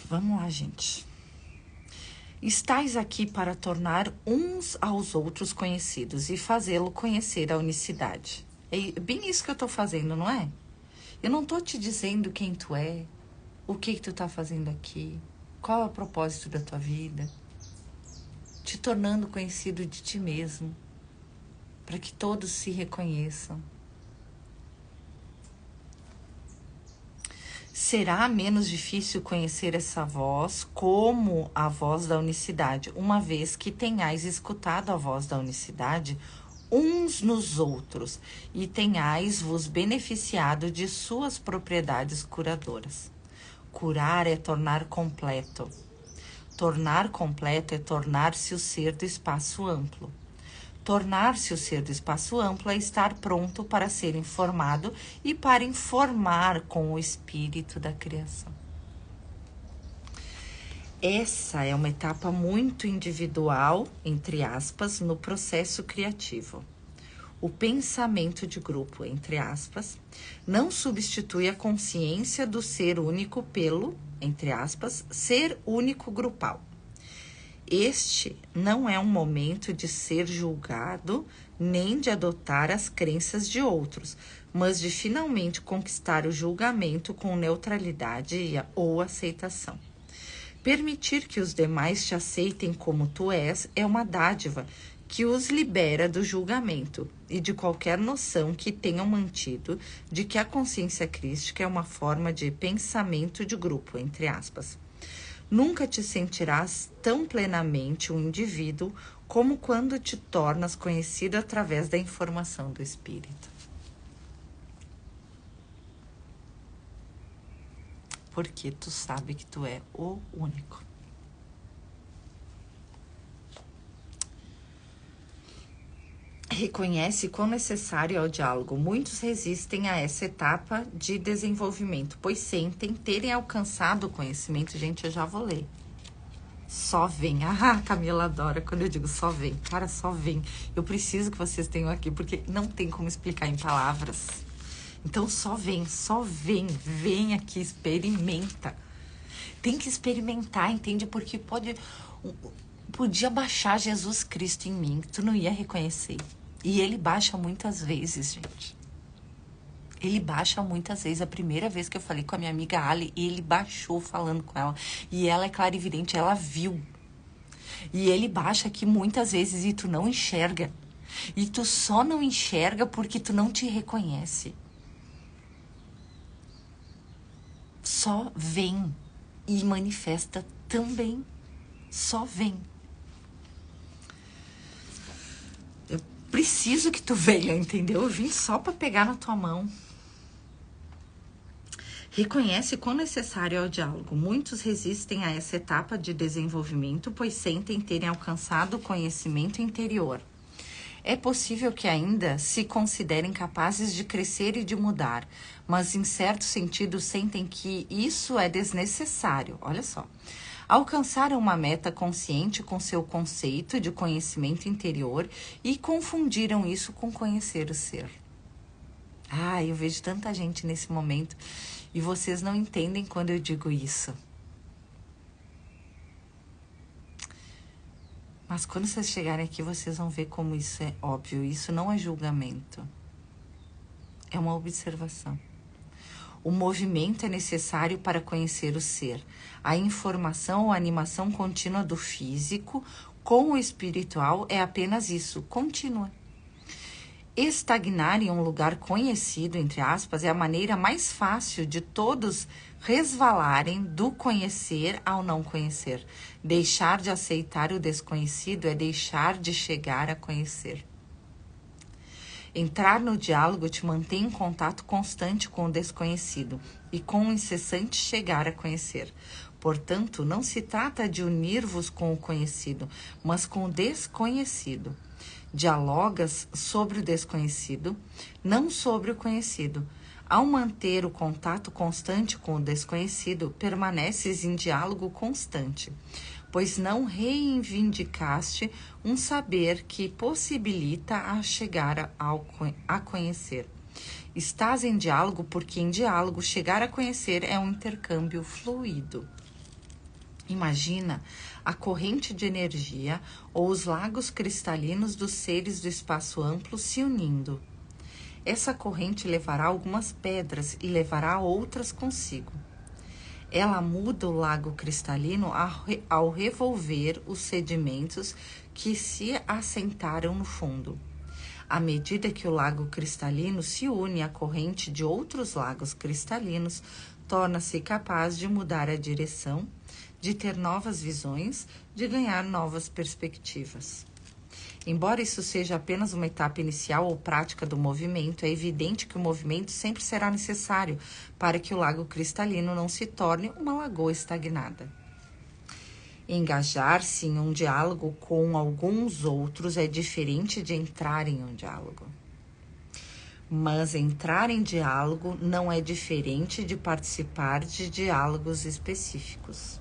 Vamos lá, gente. Estais aqui para tornar uns aos outros conhecidos e fazê-lo conhecer a unicidade. É bem isso que eu estou fazendo, não é? Eu não estou te dizendo quem tu é, o que tu está fazendo aqui, qual é o propósito da tua vida. Te tornando conhecido de ti mesmo, para que todos se reconheçam. Será menos difícil conhecer essa voz como a voz da unicidade, uma vez que tenhais escutado a voz da unicidade uns nos outros e tenhais-vos beneficiado de suas propriedades curadoras. Curar é tornar completo. Tornar completo é tornar-se o ser do espaço amplo. Tornar-se o ser do espaço amplo é estar pronto para ser informado e para informar com o espírito da criação. Essa é uma etapa muito individual, entre aspas, no processo criativo. O pensamento de grupo, entre aspas, não substitui a consciência do ser único pelo, entre aspas, ser único grupal. Este não é um momento de ser julgado nem de adotar as crenças de outros, mas de finalmente conquistar o julgamento com neutralidade ou aceitação. Permitir que os demais te aceitem como tu és é uma dádiva que os libera do julgamento e de qualquer noção que tenham mantido de que a consciência crística é uma forma de pensamento de grupo, entre aspas. Nunca te sentirás tão plenamente um indivíduo como quando te tornas conhecido através da informação do Espírito. Porque tu sabe que tu é o único. Reconhece quão necessário é o diálogo. Muitos resistem a essa etapa de desenvolvimento, pois sentem terem alcançado o conhecimento. Gente, eu já vou ler. Só vem. Ah, Camila adora quando eu digo só vem. Cara, só vem. Eu preciso que vocês tenham aqui, porque não tem como explicar em palavras. Então, só vem. Vem aqui, experimenta. Tem que experimentar, entende? Porque podia baixar Jesus Cristo em mim, tu não ia reconhecer. E ele baixa muitas vezes, gente. Ele baixa muitas vezes. A primeira vez que eu falei com a minha amiga Ali, ele baixou falando com ela. E ela é clarividente, ela viu. E ele baixa aqui muitas vezes e tu não enxerga. E tu só não enxerga porque tu não te reconhece. Só vem e manifesta também. Só vem. Eu preciso que tu venha, entendeu? Eu vim só para pegar na tua mão. Reconhece quão necessário é o diálogo. Muitos resistem a essa etapa de desenvolvimento, pois sentem terem alcançado o conhecimento interior. É possível que ainda se considerem capazes de crescer e de mudar, mas em certo sentido sentem que isso é desnecessário. Olha só. Alcançaram uma meta consciente com seu conceito de conhecimento interior e confundiram isso com conhecer o ser. Ah, eu vejo tanta gente nesse momento e vocês não entendem quando eu digo isso. Mas quando vocês chegarem aqui, vocês vão ver como isso é óbvio. Isso não é julgamento. É uma observação. O movimento é necessário para conhecer o ser. A informação ou animação contínua do físico com o espiritual é apenas isso, contínua. Estagnar em um lugar conhecido, entre aspas, é a maneira mais fácil de todos resvalarem do conhecer ao não conhecer. Deixar de aceitar o desconhecido é deixar de chegar a conhecer. Entrar no diálogo te mantém em contato constante com o desconhecido e com o incessante chegar a conhecer. Portanto, não se trata de unir-vos com o conhecido, mas com o desconhecido. Dialogas sobre o desconhecido, não sobre o conhecido. Ao manter o contato constante com o desconhecido, permaneces em diálogo constante, pois não reivindicaste um saber que possibilita a chegar a conhecer. Estás em diálogo porque em diálogo chegar a conhecer é um intercâmbio fluido. Imagina a corrente de energia ou os lagos cristalinos dos seres do espaço amplo se unindo. Essa corrente levará algumas pedras e levará outras consigo. Ela muda o lago cristalino ao revolver os sedimentos que se assentaram no fundo. À medida que o lago cristalino se une à corrente de outros lagos cristalinos, torna-se capaz de mudar a direção, de ter novas visões, de ganhar novas perspectivas. Embora isso seja apenas uma etapa inicial ou prática do movimento, é evidente que o movimento sempre será necessário para que o lago cristalino não se torne uma lagoa estagnada. Engajar-se em um diálogo com alguns outros é diferente de entrar em um diálogo. Mas entrar em diálogo não é diferente de participar de diálogos específicos.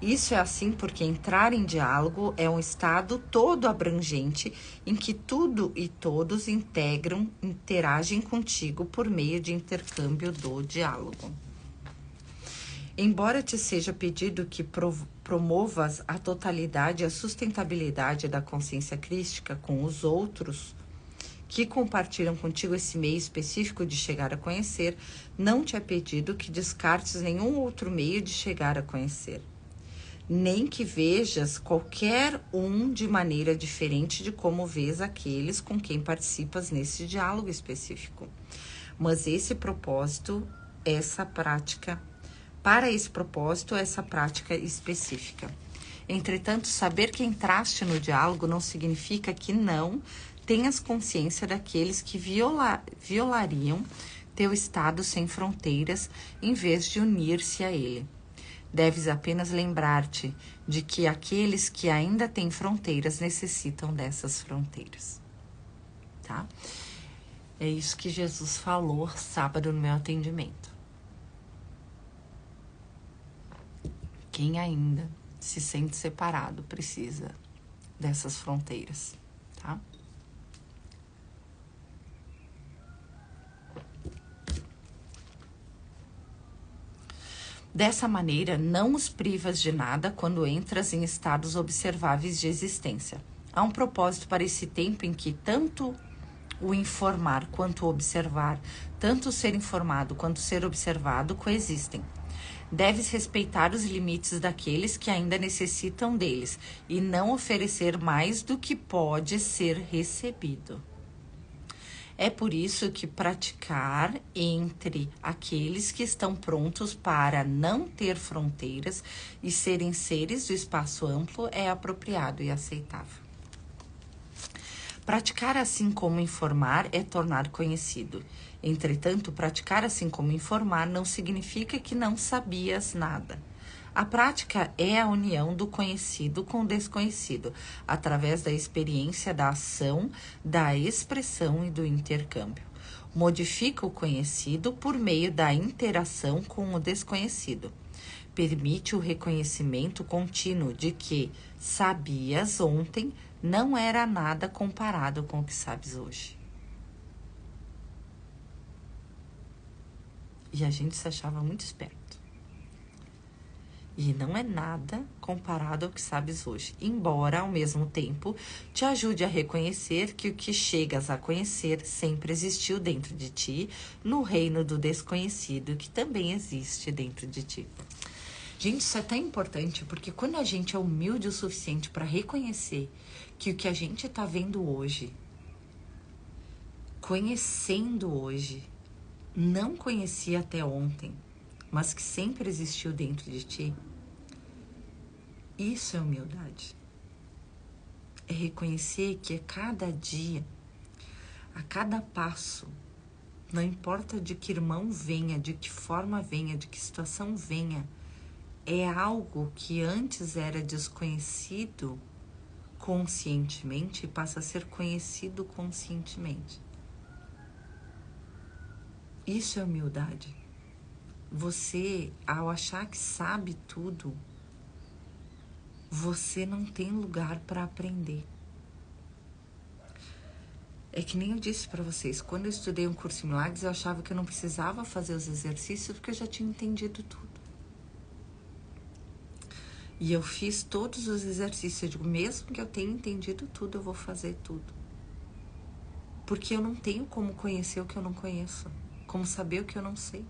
Isso é assim porque entrar em diálogo é um estado todo abrangente em que tudo e todos interagem contigo por meio de intercâmbio do diálogo. Embora te seja pedido que promovas a totalidade e a sustentabilidade da consciência crística com os outros que compartilham contigo esse meio específico de chegar a conhecer, não te é pedido que descartes nenhum outro meio de chegar a conhecer, nem que vejas qualquer um de maneira diferente de como vês aqueles com quem participas nesse diálogo específico. Mas esse propósito, essa prática específica. Entretanto, saber que entraste no diálogo não significa que não tenhas consciência daqueles que violariam teu estado sem fronteiras em vez de unir-se a ele. Deves apenas lembrar-te de que aqueles que ainda têm fronteiras necessitam dessas fronteiras. Tá? É isso que Jesus falou sábado no meu atendimento. Quem ainda se sente separado precisa dessas fronteiras, tá? Dessa maneira, não os privas de nada quando entras em estados observáveis de existência. Há um propósito para esse tempo em que tanto o informar quanto o observar, tanto o ser informado quanto o ser observado coexistem. Deves respeitar os limites daqueles que ainda necessitam deles e não oferecer mais do que pode ser recebido. É por isso que praticar entre aqueles que estão prontos para não ter fronteiras e serem seres do espaço amplo é apropriado e aceitável. Praticar assim como informar é tornar conhecido. Entretanto, praticar assim como informar não significa que não sabias nada. A prática é a união do conhecido com o desconhecido, através da experiência da ação, da expressão e do intercâmbio. Modifica o conhecido por meio da interação com o desconhecido. Permite o reconhecimento contínuo de que sabias ontem não era nada comparado com o que sabes hoje. E a gente se achava muito esperto. E não é nada comparado ao que sabes hoje. Embora, ao mesmo tempo, te ajude a reconhecer que o que chegas a conhecer sempre existiu dentro de ti, no reino do desconhecido, que também existe dentro de ti. Gente, isso é tão importante, porque quando a gente é humilde o suficiente para reconhecer que o que a gente está vendo hoje, conhecendo hoje, não conhecia até ontem, mas que sempre existiu dentro de ti, isso é humildade. É reconhecer que a cada dia, a cada passo, não importa de que irmão venha, de que forma venha, de que situação venha, é algo que antes era desconhecido conscientemente e passa a ser conhecido conscientemente. Isso é humildade. Você, ao achar que sabe tudo, você não tem lugar para aprender. É que nem eu disse para vocês, quando eu estudei um curso em milagres, eu achava que eu não precisava fazer os exercícios porque eu já tinha entendido tudo. E eu fiz todos os exercícios. Eu digo, mesmo que eu tenha entendido tudo, eu vou fazer tudo. Porque eu não tenho como conhecer o que eu não conheço. Como saber o que eu não sei.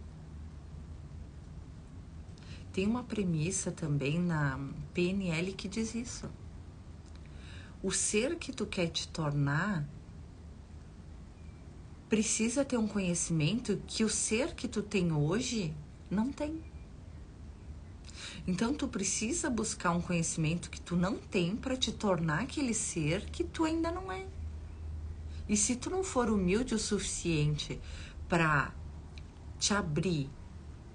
Tem uma premissa também na PNL que diz isso. O ser que tu quer te tornar precisa ter um conhecimento que o ser que tu tem hoje não tem. Então, tu precisa buscar um conhecimento que tu não tem para te tornar aquele ser que tu ainda não é. E se tu não for humilde o suficiente para te abrir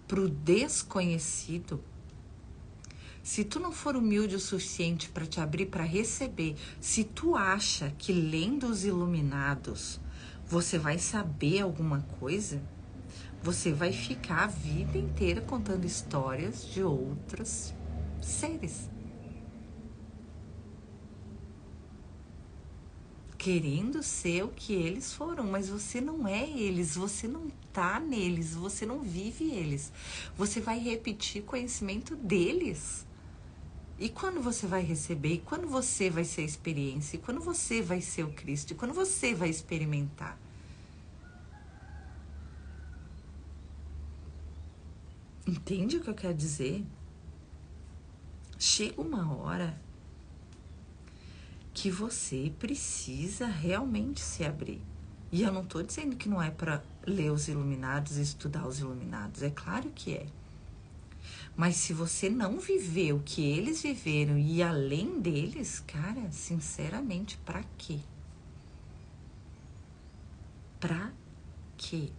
para o desconhecido, se tu não for humilde o suficiente para te abrir para receber, se tu acha que lendo os iluminados você vai saber alguma coisa, você vai ficar a vida inteira contando histórias de outros seres. Querendo ser o que eles foram, mas você não é eles, você não tá neles, você não vive eles. Você vai repetir conhecimento deles. E quando você vai receber, e quando você vai ser a experiência, e quando você vai ser o Cristo, e quando você vai experimentar. Entende o que eu quero dizer? Chega uma hora que você precisa realmente se abrir. E eu não estou dizendo que não é para ler os iluminados e estudar os iluminados. É claro que é. Mas se você não viver o que eles viveram e ir além deles, cara, sinceramente, para quê? Pra quê?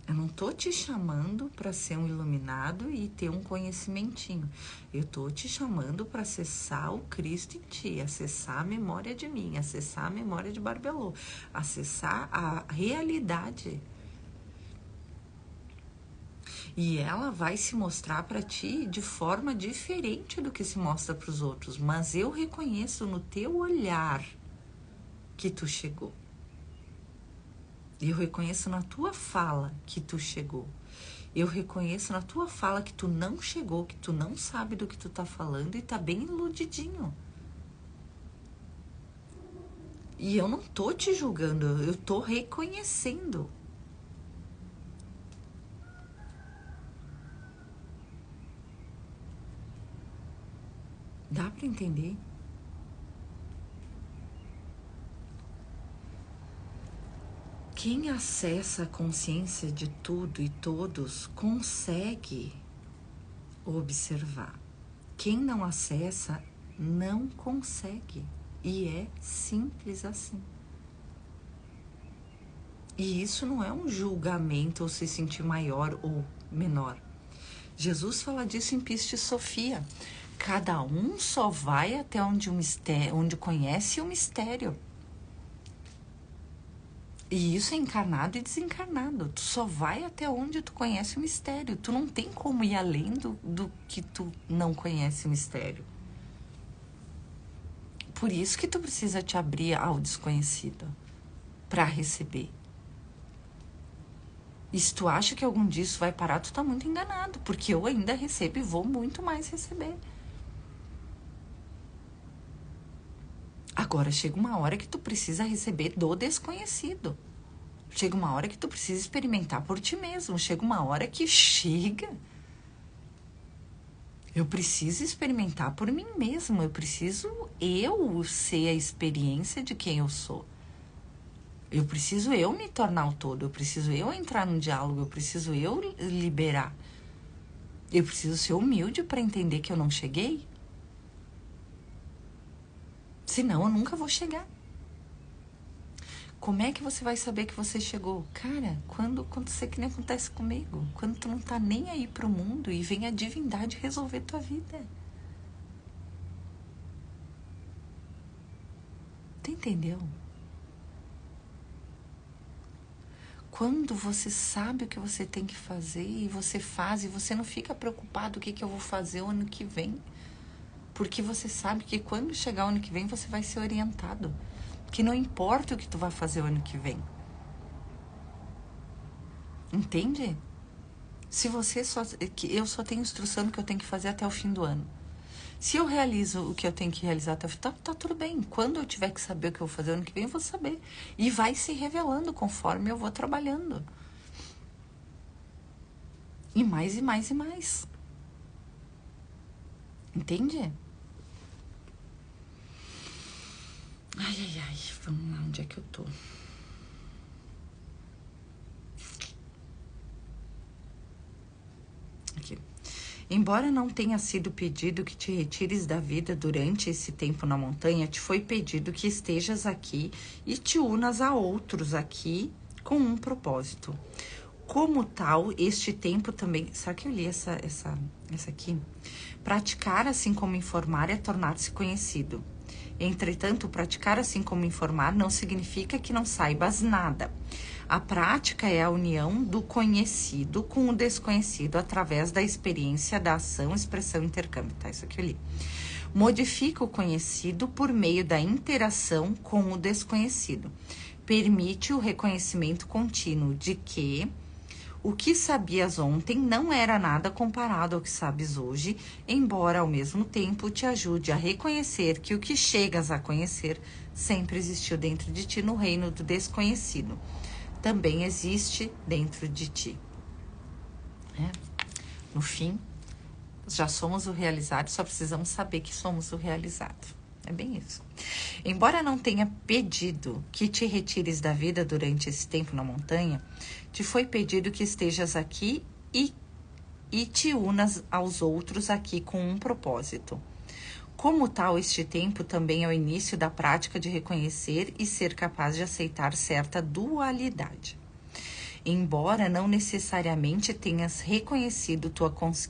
Eu não tô te chamando para ser um iluminado e ter um conhecimentinho. Eu tô te chamando para acessar o Cristo em ti, acessar a memória de mim, acessar a memória de Barbelô, acessar a realidade. E ela vai se mostrar para ti de forma diferente do que se mostra para os outros, mas eu reconheço no teu olhar que tu chegou. E eu reconheço na tua fala que tu chegou. Eu reconheço na tua fala que tu não chegou, que tu não sabe do que tu tá falando e tá bem iludidinho. E eu não tô te julgando, eu tô reconhecendo. Dá para entender? Quem acessa a consciência de tudo e todos consegue observar. Quem não acessa não consegue. E é simples assim. E isso não é um julgamento ou se sentir maior ou menor. Jesus fala disso em Piste Sofia. Cada um só vai até onde conhece o mistério. E isso é encarnado e desencarnado. Tu só vai até onde tu conhece o mistério. Tu não tem como ir além do que tu não conhece o mistério. Por isso que tu precisa te abrir ao desconhecido para receber. E se tu acha que algum disso vai parar, tu tá muito enganado. Porque eu ainda recebo e vou muito mais receber. Agora chega uma hora que tu precisa receber do desconhecido. Chega uma hora que tu precisa experimentar por ti mesmo. Chega uma hora que chega. Eu preciso experimentar por mim mesmo. Eu preciso ser a experiência de quem eu sou. Eu preciso eu me tornar o todo. Eu preciso eu entrar no diálogo. Eu preciso eu liberar. Eu preciso ser humilde para entender que eu não cheguei. Senão eu nunca vou chegar. Como é que você vai saber que você chegou? Cara, quando acontecer que nem acontece comigo. Quando tu não tá nem aí pro mundo e vem a divindade resolver tua vida. Tu entendeu? Quando você sabe o que você tem que fazer e você faz e você não fica preocupado o que eu vou fazer o ano que vem. Porque você sabe que quando chegar o ano que vem você vai ser orientado. Que não importa o que tu vai fazer o ano que vem. Entende? Se você eu só tenho instrução do que eu tenho que fazer até o fim do ano. Se eu realizo o que eu tenho que realizar até o fim, tá tudo bem. Quando eu tiver que saber o que eu vou fazer o ano que vem, eu vou saber. E vai se revelando conforme eu vou trabalhando. E mais, e mais, e mais. Entende? Ai, vamos lá, onde é que eu tô? Aqui. Embora não tenha sido pedido que te retires da vida durante esse tempo na montanha, te foi pedido que estejas aqui e te unas a outros aqui com um propósito. Como tal, este tempo também... Sabe que eu li essa aqui? Praticar assim como informar é tornar-se conhecido. Entretanto, praticar assim como informar não significa que não saibas nada. A prática é a união do conhecido com o desconhecido através da experiência da ação, expressão e intercâmbio. Tá, isso aqui eu li. Modifica o conhecido por meio da interação com o desconhecido. Permite o reconhecimento contínuo de que o que sabias ontem não era nada comparado ao que sabes hoje, embora ao mesmo tempo te ajude a reconhecer que o que chegas a conhecer sempre existiu dentro de ti no reino do desconhecido. Também existe dentro de ti. No fim, já somos o realizado, só precisamos saber que somos o realizado. É bem isso. Embora não tenha pedido que te retires da vida durante esse tempo na montanha, te foi pedido que estejas aqui e te unas aos outros aqui com um propósito. Como tal, este tempo também é o início da prática de reconhecer e ser capaz de aceitar certa dualidade. Embora não necessariamente tenhas reconhecido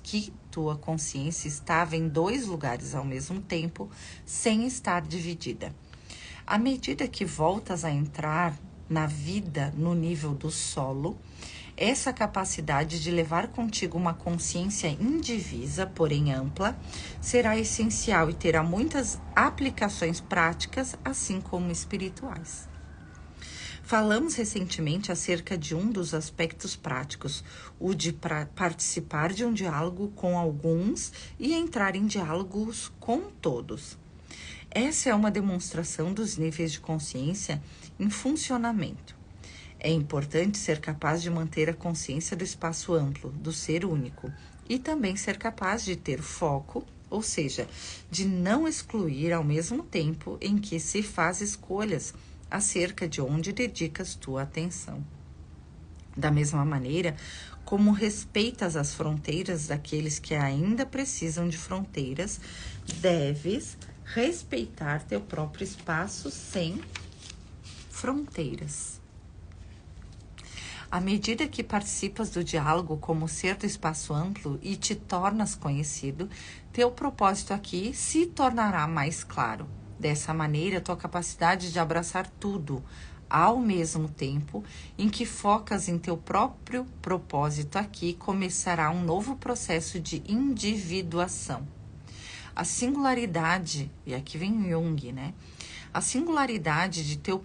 que tua consciência estava em dois lugares ao mesmo tempo, sem estar dividida. À medida que voltas a entrar na vida no nível do solo, essa capacidade de levar contigo uma consciência indivisa, porém ampla, será essencial e terá muitas aplicações práticas, assim como espirituais. Falamos recentemente acerca de um dos aspectos práticos, o de participar de um diálogo com alguns e entrar em diálogos com todos. Essa é uma demonstração dos níveis de consciência em funcionamento. É importante ser capaz de manter a consciência do espaço amplo, do ser único, e também ser capaz de ter foco, ou seja, de não excluir ao mesmo tempo em que se faz escolhas acerca de onde dedicas tua atenção. Da mesma maneira, como respeitas as fronteiras daqueles que ainda precisam de fronteiras, deves respeitar teu próprio espaço sem fronteiras. À medida que participas do diálogo como ser do espaço amplo e te tornas conhecido, teu propósito aqui se tornará mais claro. Dessa maneira, tua capacidade de abraçar tudo ao mesmo tempo em que focas em teu próprio propósito aqui começará um novo processo de individuação. A singularidade, e aqui vem Jung, né? A singularidade de teu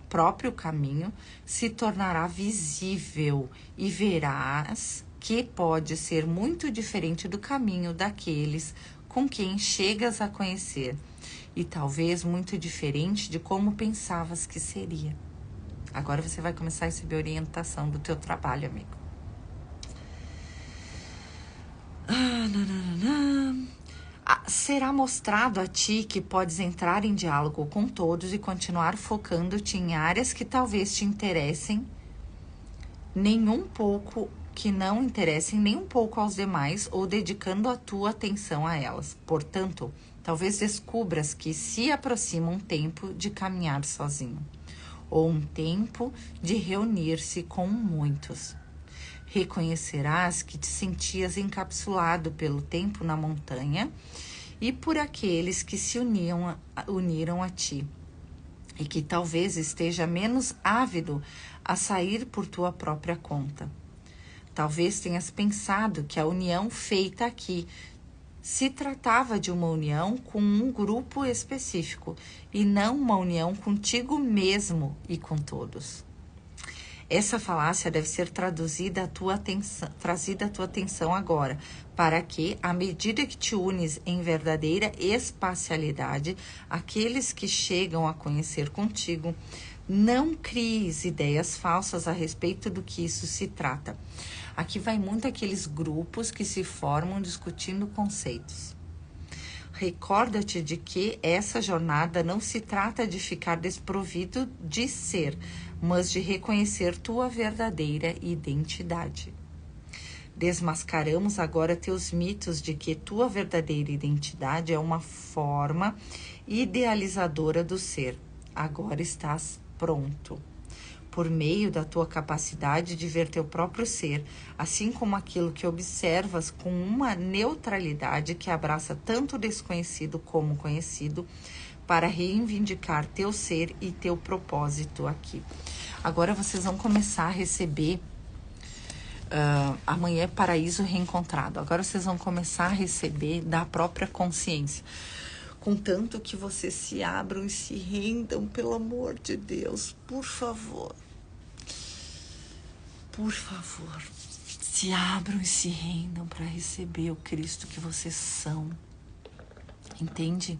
próprio caminho se tornará visível e verás que pode ser muito diferente do caminho daqueles com quem chegas a conhecer e talvez muito diferente de como pensavas que seria. Agora você vai começar a receber orientação do teu trabalho, amigo. Será mostrado a ti que podes entrar em diálogo com todos e continuar focando-te em áreas que talvez te interessem que não interessem nem um pouco aos demais ou dedicando a tua atenção a elas. Portanto, talvez descubras que se aproxima um tempo de caminhar sozinho ou um tempo de reunir-se com muitos. Reconhecerás que te sentias encapsulado pelo tempo na montanha e por aqueles que se uniram a ti, e que talvez esteja menos ávido a sair por tua própria conta. Talvez tenhas pensado que a união feita aqui se tratava de uma união com um grupo específico, e não uma união contigo mesmo e com todos. Essa falácia deve ser trazida à tua atenção agora, para que, à medida que te unes em verdadeira espacialidade, aqueles que chegam a conhecer contigo, não cries ideias falsas a respeito do que isso se trata. Aqui vai muito aqueles grupos que se formam discutindo conceitos. Recorda-te de que essa jornada não se trata de ficar desprovido de ser, mas de reconhecer tua verdadeira identidade. Desmascaramos agora teus mitos de que tua verdadeira identidade é uma forma idealizadora do ser. Agora estás pronto. Por meio da tua capacidade de ver teu próprio ser, assim como aquilo que observas com uma neutralidade que abraça tanto o desconhecido como o conhecido, para reivindicar teu ser e teu propósito aqui. Agora vocês vão começar a receber, amanhã é paraíso reencontrado, agora vocês vão começar a receber da própria consciência. Contanto que vocês se abram e se rendam, pelo amor de Deus, por favor. Por favor, se abram e se rendam para receber o Cristo que vocês são. Entende?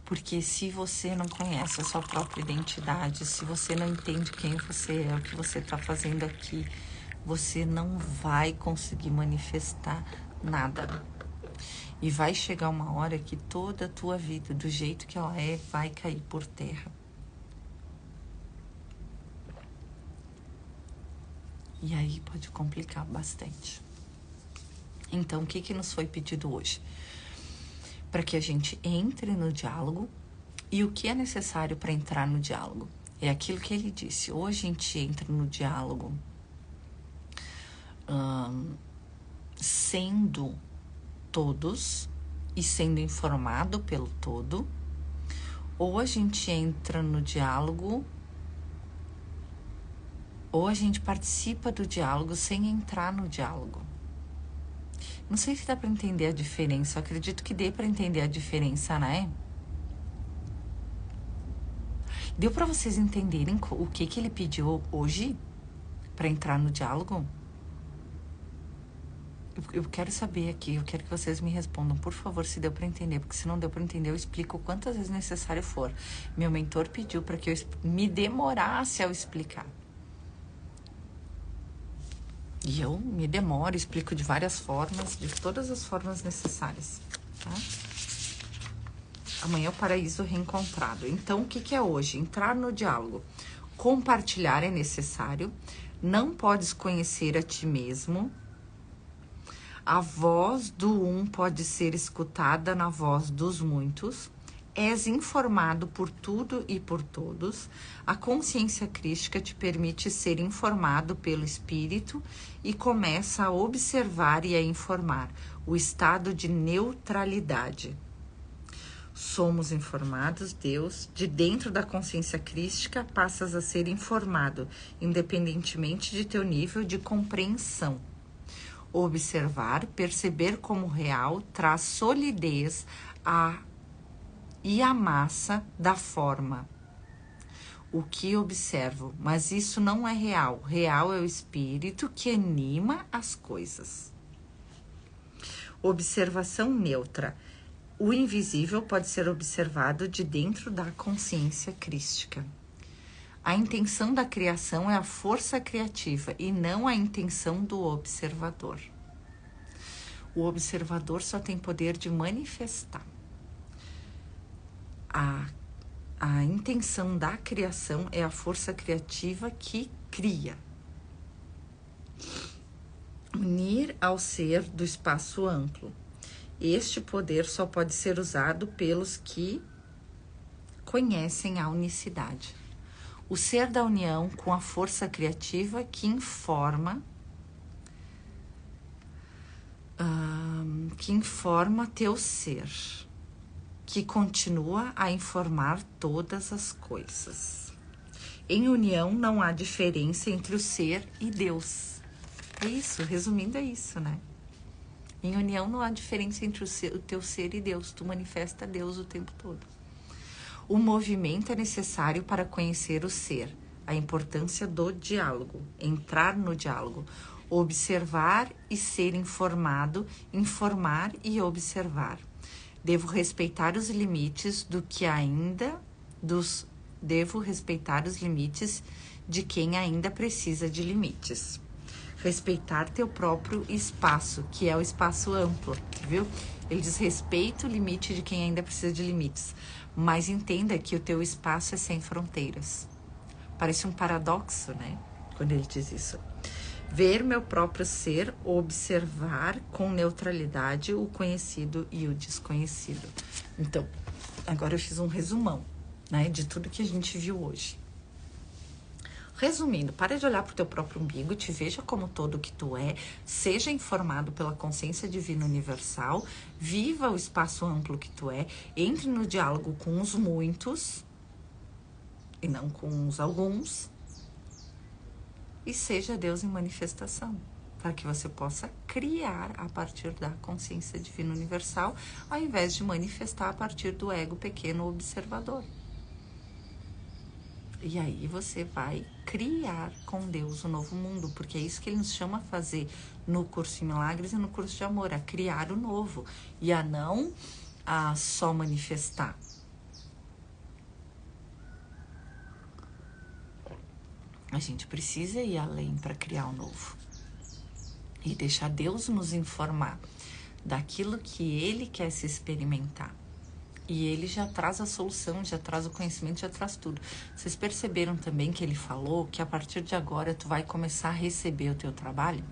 Porque se você não conhece a sua própria identidade, se você não entende quem você é, o que você está fazendo aqui, você não vai conseguir manifestar nada. E vai chegar uma hora que toda a tua vida, do jeito que ela é, vai cair por terra. E aí pode complicar bastante. Então, o que nos foi pedido hoje? Para que a gente entre no diálogo. E o que é necessário para entrar no diálogo? É aquilo que ele disse. Ou a gente entra no diálogo sendo todos e sendo informado pelo todo, ou a gente entra no diálogo, ou a gente participa do diálogo sem entrar no diálogo. Não sei se dá para entender a diferença, eu acredito que dê para entender a diferença, né? Deu para vocês entenderem o que ele pediu hoje para entrar no diálogo? Eu quero saber aqui, eu quero que vocês me respondam, por favor, se deu para entender, porque se não deu para entender, eu explico quantas vezes necessário for. Meu mentor pediu para que eu me demorasse ao explicar. E eu me demoro, explico de várias formas, de todas as formas necessárias, tá? Amanhã é o paraíso reencontrado. Então, o que é hoje? Entrar no diálogo. Compartilhar é necessário. Não podes conhecer a ti mesmo. A voz do um pode ser escutada na voz dos muitos. És informado por tudo e por todos. A consciência crística te permite ser informado pelo espírito e começa a observar e a informar o estado de neutralidade. Somos informados, Deus, de dentro da consciência crística passas a ser informado, independentemente de teu nível de compreensão. Observar, perceber como real, traz solidez e a massa da forma. O que observo, mas isso não é real. Real é o espírito que anima as coisas. Observação neutra. O invisível pode ser observado de dentro da consciência crística. A intenção da criação é a força criativa e não a intenção do observador. O observador só tem poder de manifestar. A intenção da criação é a força criativa que cria. Unir ao ser do espaço amplo. Este poder só pode ser usado pelos que conhecem a unicidade. O ser da união com a força criativa que informa teu ser, que continua a informar todas as coisas. Em união não há diferença entre o ser e Deus. É isso, resumindo é isso, né? Em união não há diferença entre o teu ser e Deus. Tu manifesta Deus o tempo todo. O movimento é necessário para conhecer o ser. A importância do diálogo. Entrar no diálogo. Observar e ser informado. Informar e observar. Devo respeitar os limites Devo respeitar os limites de quem ainda precisa de limites. Respeitar teu próprio espaço, que é o espaço amplo, viu? Ele diz respeita o limite de quem ainda precisa de limites, mas entenda que o teu espaço é sem fronteiras. Parece um paradoxo, né? Quando ele diz isso. Ver meu próprio ser, observar com neutralidade o conhecido e o desconhecido. Então, agora eu fiz um resumão, né, de tudo que a gente viu hoje. Resumindo, para de olhar para o teu próprio umbigo, te veja como todo o que tu é, seja informado pela consciência divina universal, viva o espaço amplo que tu é, entre no diálogo com os muitos e não com os alguns, e seja Deus em manifestação, para que você possa criar a partir da consciência divina universal, ao invés de manifestar a partir do ego pequeno observador. E aí você vai criar com Deus o novo mundo, porque é isso que ele nos chama a fazer no curso em Milagres e no curso de amor, a criar o novo e a não a só manifestar. A gente precisa ir além para criar o novo e deixar Deus nos informar daquilo que Ele quer se experimentar. E Ele já traz a solução, já traz o conhecimento, já traz tudo. Vocês perceberam também que Ele falou que a partir de agora tu vai começar a receber o teu trabalho?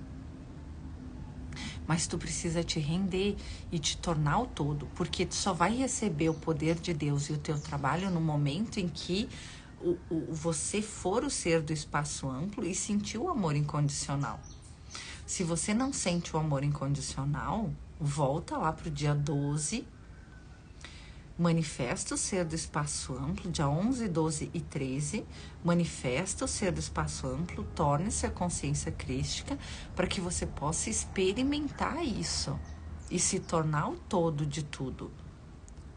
Mas tu precisa te render e te tornar o todo, porque tu só vai receber o poder de Deus e o teu trabalho no momento em que você for o ser do espaço amplo e sentir o amor incondicional. Se você não sente o amor incondicional, volta lá pro dia 12, manifesta o ser do espaço amplo, dia 11, 12 e 13, manifesta o ser do espaço amplo, torne-se a consciência crística, para que você possa experimentar isso e se tornar o todo de tudo.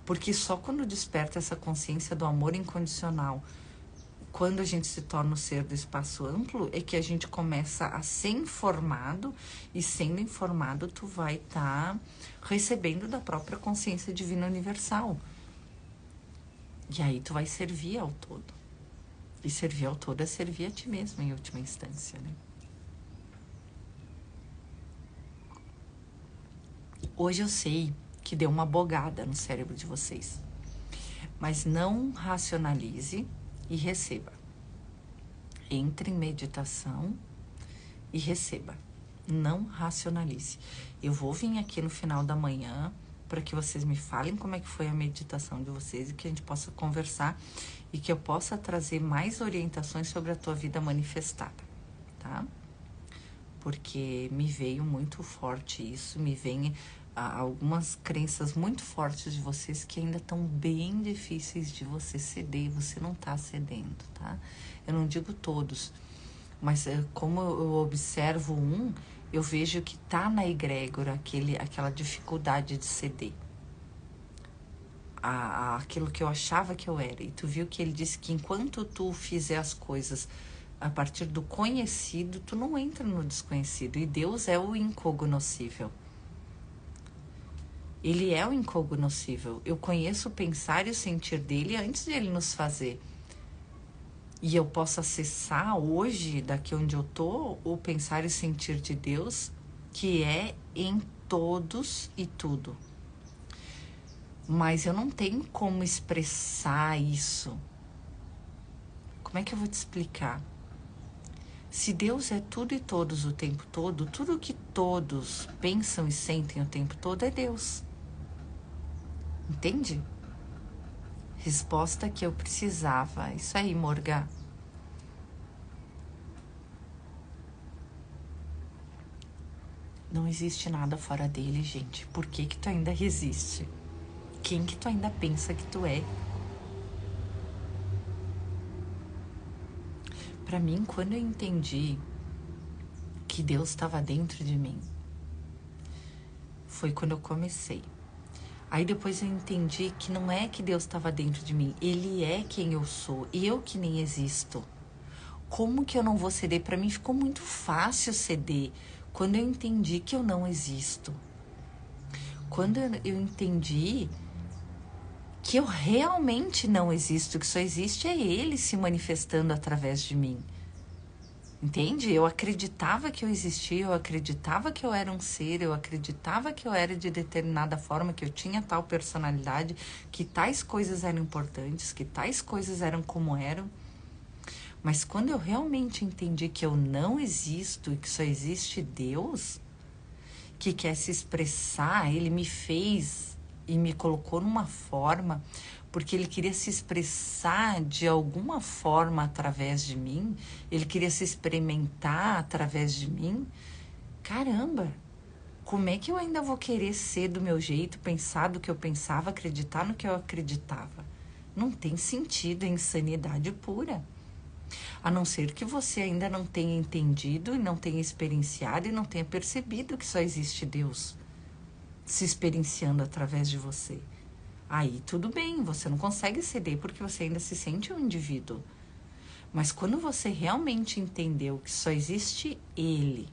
Porque só quando desperta essa consciência do amor incondicional, quando a gente se torna o ser do espaço amplo, é que a gente começa a ser informado, e sendo informado, tu vai estar recebendo da própria consciência divina universal. E aí tu vai servir ao todo. E servir ao todo é servir a ti mesmo, em última instância, né? Hoje eu sei que deu uma bogada no cérebro de vocês. Mas não racionalize e receba. Entre em meditação e receba. Não racionalize. Eu vou vir aqui no final da manhã para que vocês me falem como é que foi a meditação de vocês e que a gente possa conversar e que eu possa trazer mais orientações sobre a tua vida manifestada, tá? Porque me veio muito forte isso, me vem algumas crenças muito fortes de vocês que ainda estão bem difíceis de você ceder, e você não está cedendo, tá? Eu não digo todos, mas como eu observo eu vejo que tá na egrégora aquela dificuldade de ceder. Aquilo que eu achava que eu era. E tu viu que ele disse que enquanto tu fizer as coisas a partir do conhecido, tu não entra no desconhecido. E Deus é o incognoscível. Ele é o incognoscível. Eu conheço o pensar e o sentir dele antes de ele nos fazer. E eu posso acessar hoje, daqui onde eu tô, o pensar e sentir de Deus, que é em todos e tudo. Mas eu não tenho como expressar isso. Como é que eu vou te explicar? Se Deus é tudo e todos o tempo todo, tudo que todos pensam e sentem o tempo todo é Deus. Entende? Resposta que eu precisava. Isso aí, Morga. Não existe nada fora dele, gente. Por que tu ainda resiste? Quem que tu ainda pensa que tu é? Para mim, quando eu entendi que Deus estava dentro de mim, foi quando eu comecei. Aí depois eu entendi que não é que Deus estava dentro de mim, Ele é quem eu sou, eu que nem existo. Como que eu não vou ceder? Para mim ficou muito fácil ceder quando eu entendi que eu não existo. Quando eu entendi que eu realmente não existo, que só existe é Ele se manifestando através de mim. Entende? Eu acreditava que eu existia, eu acreditava que eu era um ser, eu acreditava que eu era de determinada forma, que eu tinha tal personalidade, que tais coisas eram importantes, que tais coisas eram como eram. Mas quando eu realmente entendi que eu não existo e que só existe Deus, que quer se expressar, Ele me fez e me colocou numa forma, porque Ele queria se expressar de alguma forma através de mim, Ele queria se experimentar através de mim. Caramba, como é que eu ainda vou querer ser do meu jeito, pensar do que eu pensava, acreditar no que eu acreditava? Não tem sentido, é insanidade pura. A não ser que você ainda não tenha entendido e não tenha experienciado e não tenha percebido que só existe Deus se experienciando através de você. Aí tudo bem, você não consegue ceder porque você ainda se sente um indivíduo. Mas quando você realmente entendeu que só existe Ele,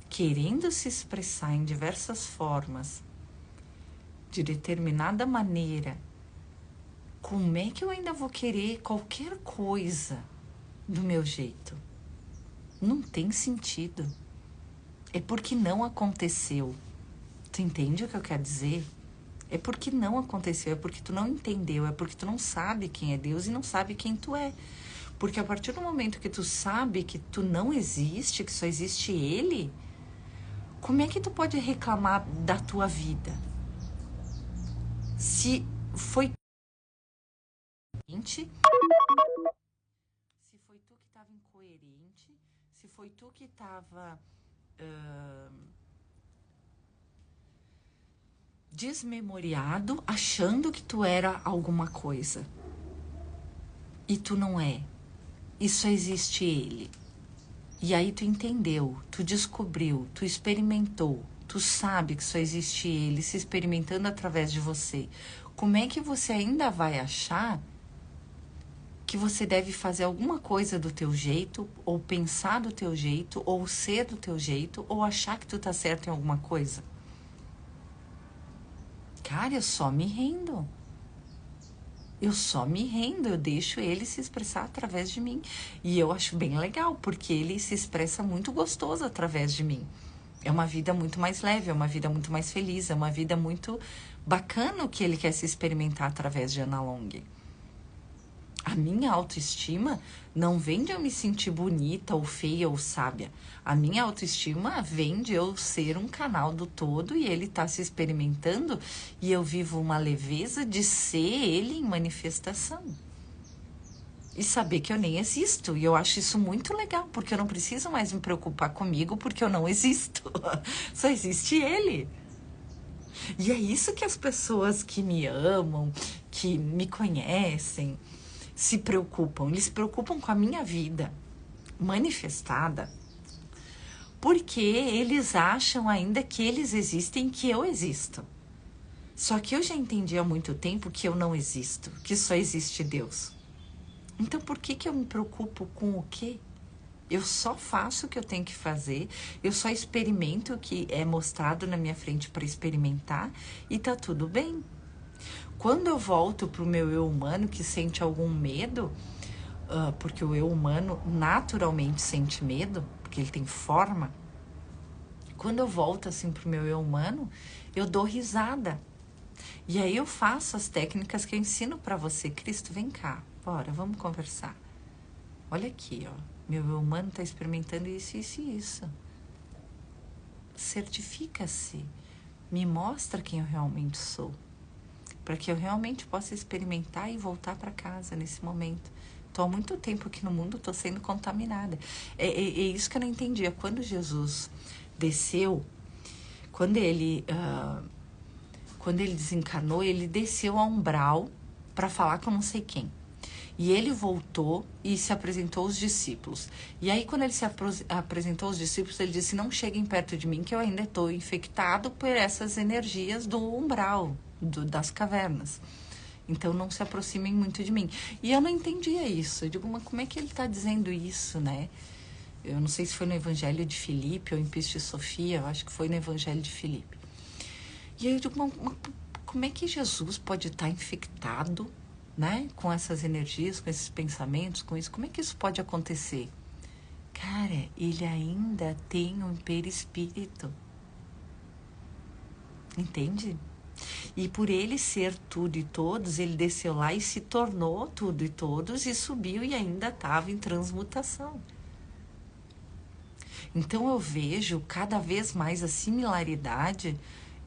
querendo se expressar em diversas formas, de determinada maneira, como é que eu ainda vou querer qualquer coisa do meu jeito? Não tem sentido. É porque não aconteceu. Tu entende o que eu quero dizer? É porque não aconteceu, é porque tu não entendeu, é porque tu não sabe quem é Deus e não sabe quem tu é. Porque a partir do momento que tu sabe que tu não existe, que só existe Ele, como é que tu pode reclamar da tua vida? Se foi se foi tu que estava incoerente, se foi tu que estava desmemoriado, achando que tu era alguma coisa. E tu não é. E só existe Ele. E aí tu entendeu, tu descobriu, tu experimentou, tu sabe que só existe Ele se experimentando através de você. Como é que você ainda vai achar que você deve fazer alguma coisa do teu jeito, ou pensar do teu jeito, ou ser do teu jeito, ou achar que tu tá certo em alguma coisa. Cara, eu só me rendo. Eu deixo ele se expressar através de mim. E eu acho bem legal, porque ele se expressa muito gostoso através de mim. É uma vida muito mais leve, é uma vida muito mais feliz, é uma vida muito bacana o que ele quer se experimentar através de Ana Long. A minha autoestima não vem de eu me sentir bonita ou feia ou sábia. A minha autoestima vem de eu ser um canal do todo e ele tá se experimentando e eu vivo uma leveza de ser ele em manifestação. E saber que eu nem existo. E eu acho isso muito legal, porque eu não preciso mais me preocupar comigo porque eu não existo. Só existe ele. E é isso que as pessoas que me amam, que me conhecem, se preocupam. Eles se preocupam com a minha vida manifestada porque eles acham ainda que eles existem, que eu existo. Só que eu já entendi há muito tempo que eu não existo, que só existe Deus. Então por que eu me preocupo com o quê? Eu só faço o que eu tenho que fazer, eu só experimento o que é mostrado na minha frente para experimentar e tá tudo bem. Quando eu volto pro meu eu humano que sente algum medo, porque o eu humano naturalmente sente medo, porque ele tem forma, quando eu volto assim pro meu eu humano, eu dou risada. E aí eu faço as técnicas que eu ensino para você. Cristo, vem cá, bora, vamos conversar. Olha aqui, ó, meu eu humano tá experimentando isso, isso e isso. Certifica-se, me mostra quem eu realmente sou, para que eu realmente possa experimentar e voltar para casa nesse momento. Estou há muito tempo aqui no mundo, estou sendo contaminada. É isso que eu não entendia. Quando Jesus desceu, quando ele desencarnou, ele desceu a umbral para falar com não sei quem. E ele voltou e se apresentou aos discípulos. E aí, quando ele se apresentou aos discípulos, ele disse, não cheguem perto de mim, que eu ainda estou infectado por essas energias do umbral, das cavernas. Então, não se aproximem muito de mim. E eu não entendia isso. Eu digo, mas como é que ele está dizendo isso, né? Eu não sei se foi no Evangelho de Filipe ou em Epístola de Sofia, eu acho que foi no Evangelho de Filipe. E aí eu digo, mas como é que Jesus pode estar infectado, né, com essas energias, com esses pensamentos, com isso? Como é que isso pode acontecer? Cara, ele ainda tem um perispírito. Entende? E por ele ser tudo e todos, ele desceu lá e se tornou tudo e todos e subiu e ainda estava em transmutação. Então eu vejo cada vez mais a similaridade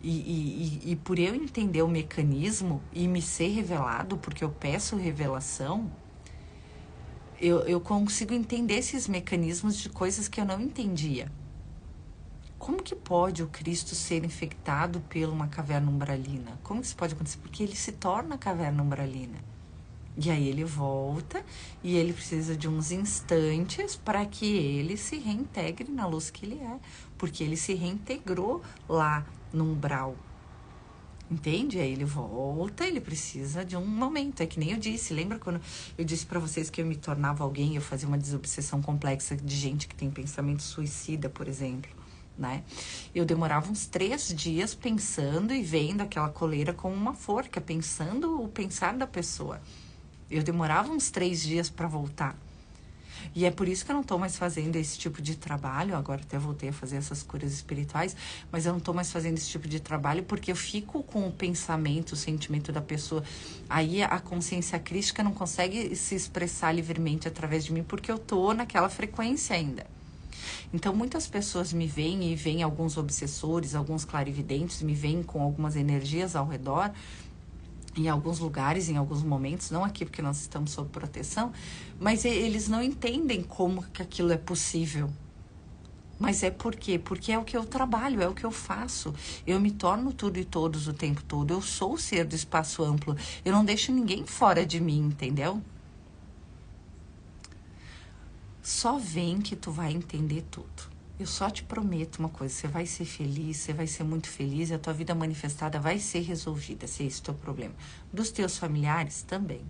e por eu entender o mecanismo e me ser revelado, porque eu peço revelação, eu consigo entender esses mecanismos de coisas que eu não entendia. Como que pode o Cristo ser infectado por uma caverna umbralina? Como que isso pode acontecer? Porque ele se torna caverna umbralina. E aí ele volta e ele precisa de uns instantes para que ele se reintegre na luz que ele é. Porque ele se reintegrou lá no umbral. Entende? Aí ele volta, ele precisa de um momento. É que nem eu disse, lembra quando eu disse para vocês que eu me tornava alguém, eu fazia uma desobsessão complexa de gente que tem pensamento suicida, por exemplo, né? Eu demorava uns 3 dias pensando e vendo aquela coleira como uma forca, pensando o pensar da pessoa. Eu demorava uns 3 dias para voltar. E é por isso que eu não estou mais fazendo esse tipo de trabalho. Agora até voltei a fazer essas curas espirituais, mas eu não estou mais fazendo esse tipo de trabalho porque eu fico com o pensamento, o sentimento da pessoa. Aí a consciência crística não consegue se expressar livremente através de mim porque eu estou naquela frequência ainda. Então muitas pessoas me veem e veem alguns obsessores, alguns clarividentes, me veem com algumas energias ao redor, em alguns lugares, em alguns momentos, não aqui porque nós estamos sob proteção, mas eles não entendem como que aquilo é possível. Mas é por quê? Porque é o que eu trabalho, é o que eu faço. Eu me torno tudo e todos o tempo todo. Eu sou o ser do espaço amplo. Eu não deixo ninguém fora de mim, entendeu? Só vem que tu vai entender tudo. Eu só te prometo uma coisa, você vai ser feliz, você vai ser muito feliz e a tua vida manifestada vai ser resolvida, se é esse o teu problema. Dos teus familiares também.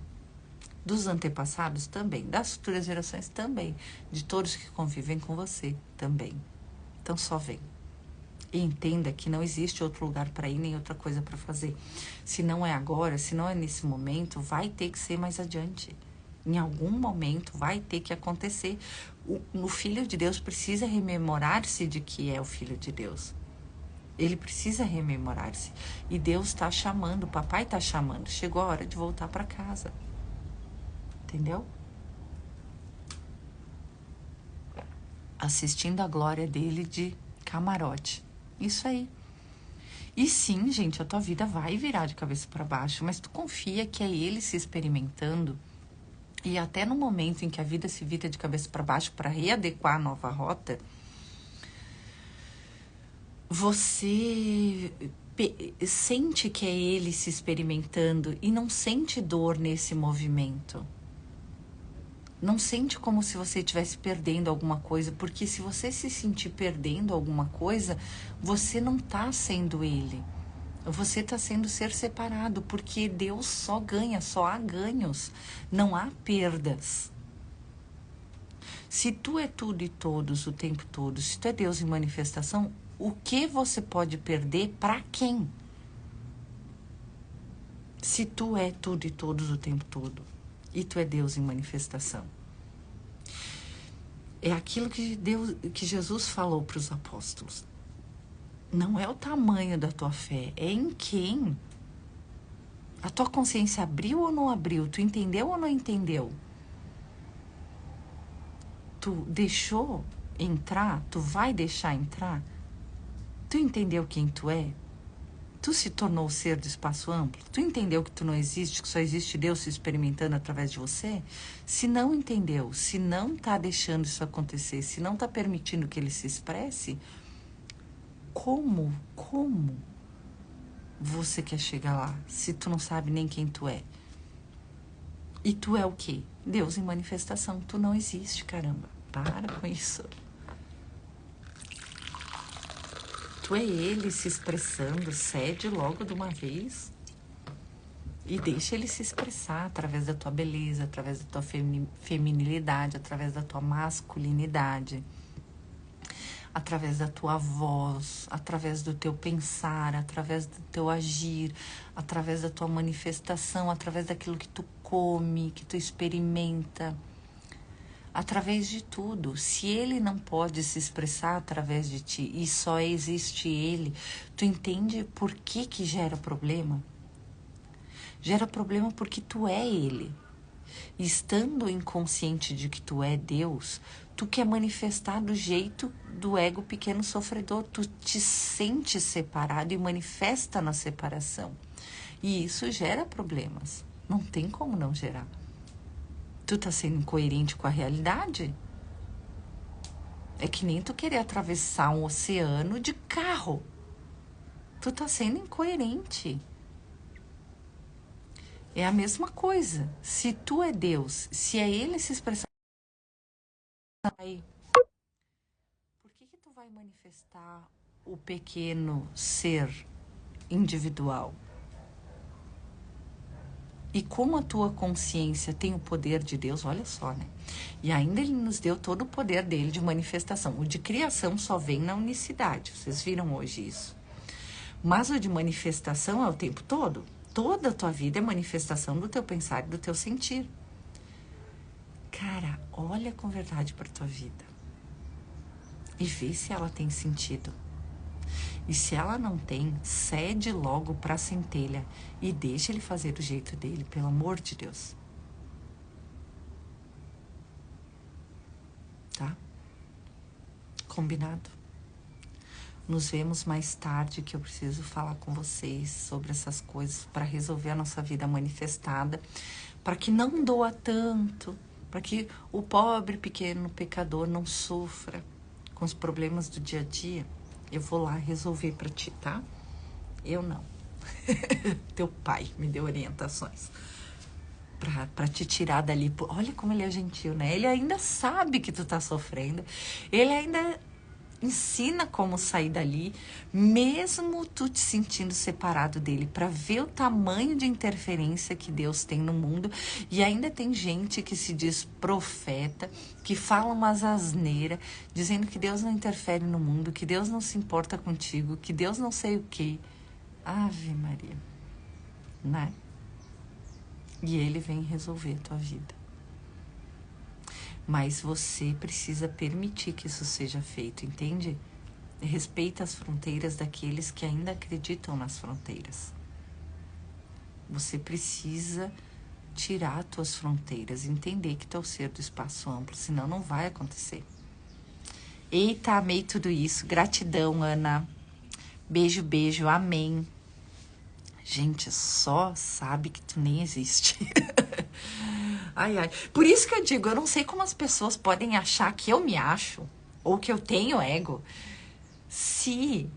dos antepassados também, das futuras gerações também, de todos que convivem com você também. Então só vem. E entenda que não existe outro lugar para ir, nem outra coisa para fazer. Se não é agora, se não é nesse momento, vai ter que ser mais adiante. Em algum momento vai ter que acontecer. O Filho de Deus precisa rememorar-se de que é o Filho de Deus. Ele precisa rememorar-se. E Deus está chamando, o papai está chamando. Chegou a hora de voltar para casa. Entendeu? Assistindo a glória dele de camarote. Isso aí. E sim, gente, a tua vida vai virar de cabeça para baixo, mas tu confia que é ele se experimentando. E até no momento em que a vida se vira de cabeça para baixo para readequar a nova rota, você sente que é ele se experimentando e não sente dor nesse movimento. Não sente como se você estivesse perdendo alguma coisa, porque se você se sentir perdendo alguma coisa, você não está sendo ele. Você está sendo ser separado, porque Deus só ganha, só há ganhos, não há perdas. Se tu é tudo e todos o tempo todo, se tu é Deus em manifestação, o que você pode perder para quem? Se tu é tudo e todos o tempo todo, e tu é Deus em manifestação. É aquilo que Jesus falou para os apóstolos. Não é o tamanho da tua fé, é em quem. A tua consciência abriu ou não abriu? Tu entendeu ou não entendeu? Tu deixou entrar? Tu vai deixar entrar? Tu entendeu quem tu é? Tu se tornou o ser do espaço amplo? Tu entendeu que tu não existe, que só existe Deus se experimentando através de você? Se não entendeu, se não está deixando isso acontecer, se não está permitindo que ele se expresse, como você quer chegar lá, se tu não sabe nem quem tu é? E tu é o quê? Deus em manifestação. Tu não existe, caramba. Para com isso. Tu é ele se expressando, cede logo de uma vez e deixa ele se expressar através da tua beleza, através da tua feminilidade, através da tua masculinidade, através da tua voz, através do teu pensar, através do teu agir, através da tua manifestação, através daquilo que tu come, que tu experimenta. Através de tudo. Se ele não pode se expressar através de ti e só existe ele, tu entende por que gera problema? Gera problema porque tu é ele. E estando inconsciente de que tu é Deus, tu quer manifestar do jeito do ego pequeno sofredor. Tu te sente separado e manifesta na separação. E isso gera problemas. Não tem como não gerar. Tu tá sendo incoerente com a realidade? É que nem tu querer atravessar um oceano de carro. Tu tá sendo incoerente. É a mesma coisa. Se tu é Deus, se é ele se expressar aí, por que tu vai manifestar o pequeno ser individual? E como a tua consciência tem o poder de Deus, olha só, né? E ainda ele nos deu todo o poder dele de manifestação. O de criação só vem na unicidade. Vocês viram hoje isso. Mas o de manifestação é o tempo todo. Toda a tua vida é manifestação do teu pensar e do teu sentir. Cara, olha com verdade para tua vida. E vê se ela tem sentido. E se ela não tem, cede logo para a centelha e deixa ele fazer do jeito dele, pelo amor de Deus. Tá? Combinado? Nos vemos mais tarde, que eu preciso falar com vocês sobre essas coisas para resolver a nossa vida manifestada, para que não doa tanto, para que o pobre pequeno pecador não sofra com os problemas do dia a dia. Eu vou lá resolver para ti, tá? Eu não. Teu pai me deu orientações para te tirar dali. Olha como ele é gentil, né? Ele ainda sabe que tu tá sofrendo. Ele ainda Ensina como sair dali, mesmo tu te sentindo separado dele, para ver o tamanho de interferência que Deus tem no mundo. E ainda tem gente que se diz profeta, que fala umas asneiras, dizendo que Deus não interfere no mundo, que Deus não se importa contigo, que Deus não sei o quê. Ave Maria, né? E ele vem resolver a tua vida. Mas você precisa permitir que isso seja feito, entende? Respeita as fronteiras daqueles que ainda acreditam nas fronteiras. Você precisa tirar as tuas fronteiras, entender que tu é o ser do espaço amplo, senão não vai acontecer. Eita, amei tudo isso. Gratidão, Ana. Beijo, beijo, amém. Gente, só sabe que tu nem existe. Ai, ai. Por isso que eu digo, eu não sei como as pessoas podem achar que eu me acho, ou que eu tenho ego, se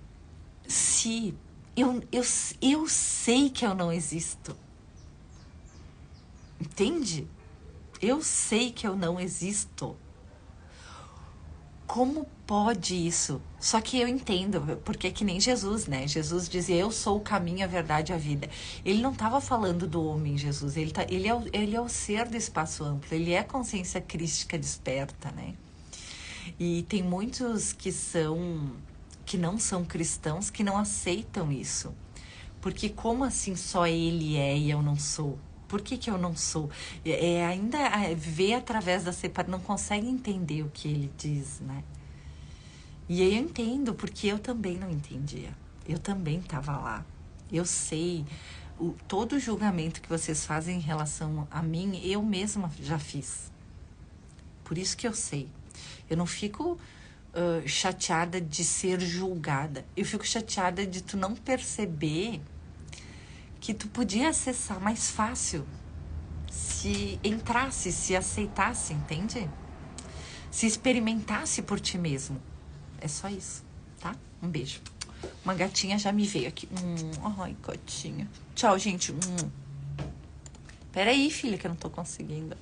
eu sei que eu não existo. Entende? Eu sei que eu não existo. Como pode isso? Só que eu entendo, porque é que nem Jesus, né? Jesus dizia, eu sou o caminho, a verdade e a vida. Ele não estava falando do homem, Jesus. Ele é o ser do espaço amplo. Ele é a consciência crística desperta, né? E tem muitos que não são cristãos, que não aceitam isso. Porque como assim só ele é e eu não sou? Por que eu não sou? Ainda vê através da separação, não consegue entender o que ele diz, né? E eu entendo, porque eu também não entendia. Eu também estava lá. Eu sei, todo o julgamento que vocês fazem em relação a mim, eu mesma já fiz. Por isso que eu sei. Eu não fico chateada de ser julgada. Eu fico chateada de tu não perceber que tu podia acessar mais fácil se entrasse, se aceitasse, entende? Se experimentasse por ti mesmo. É só isso, tá? Um beijo. Uma gatinha já me veio aqui. Ai, gatinha. Tchau, gente. Peraí, filha, que eu não tô conseguindo.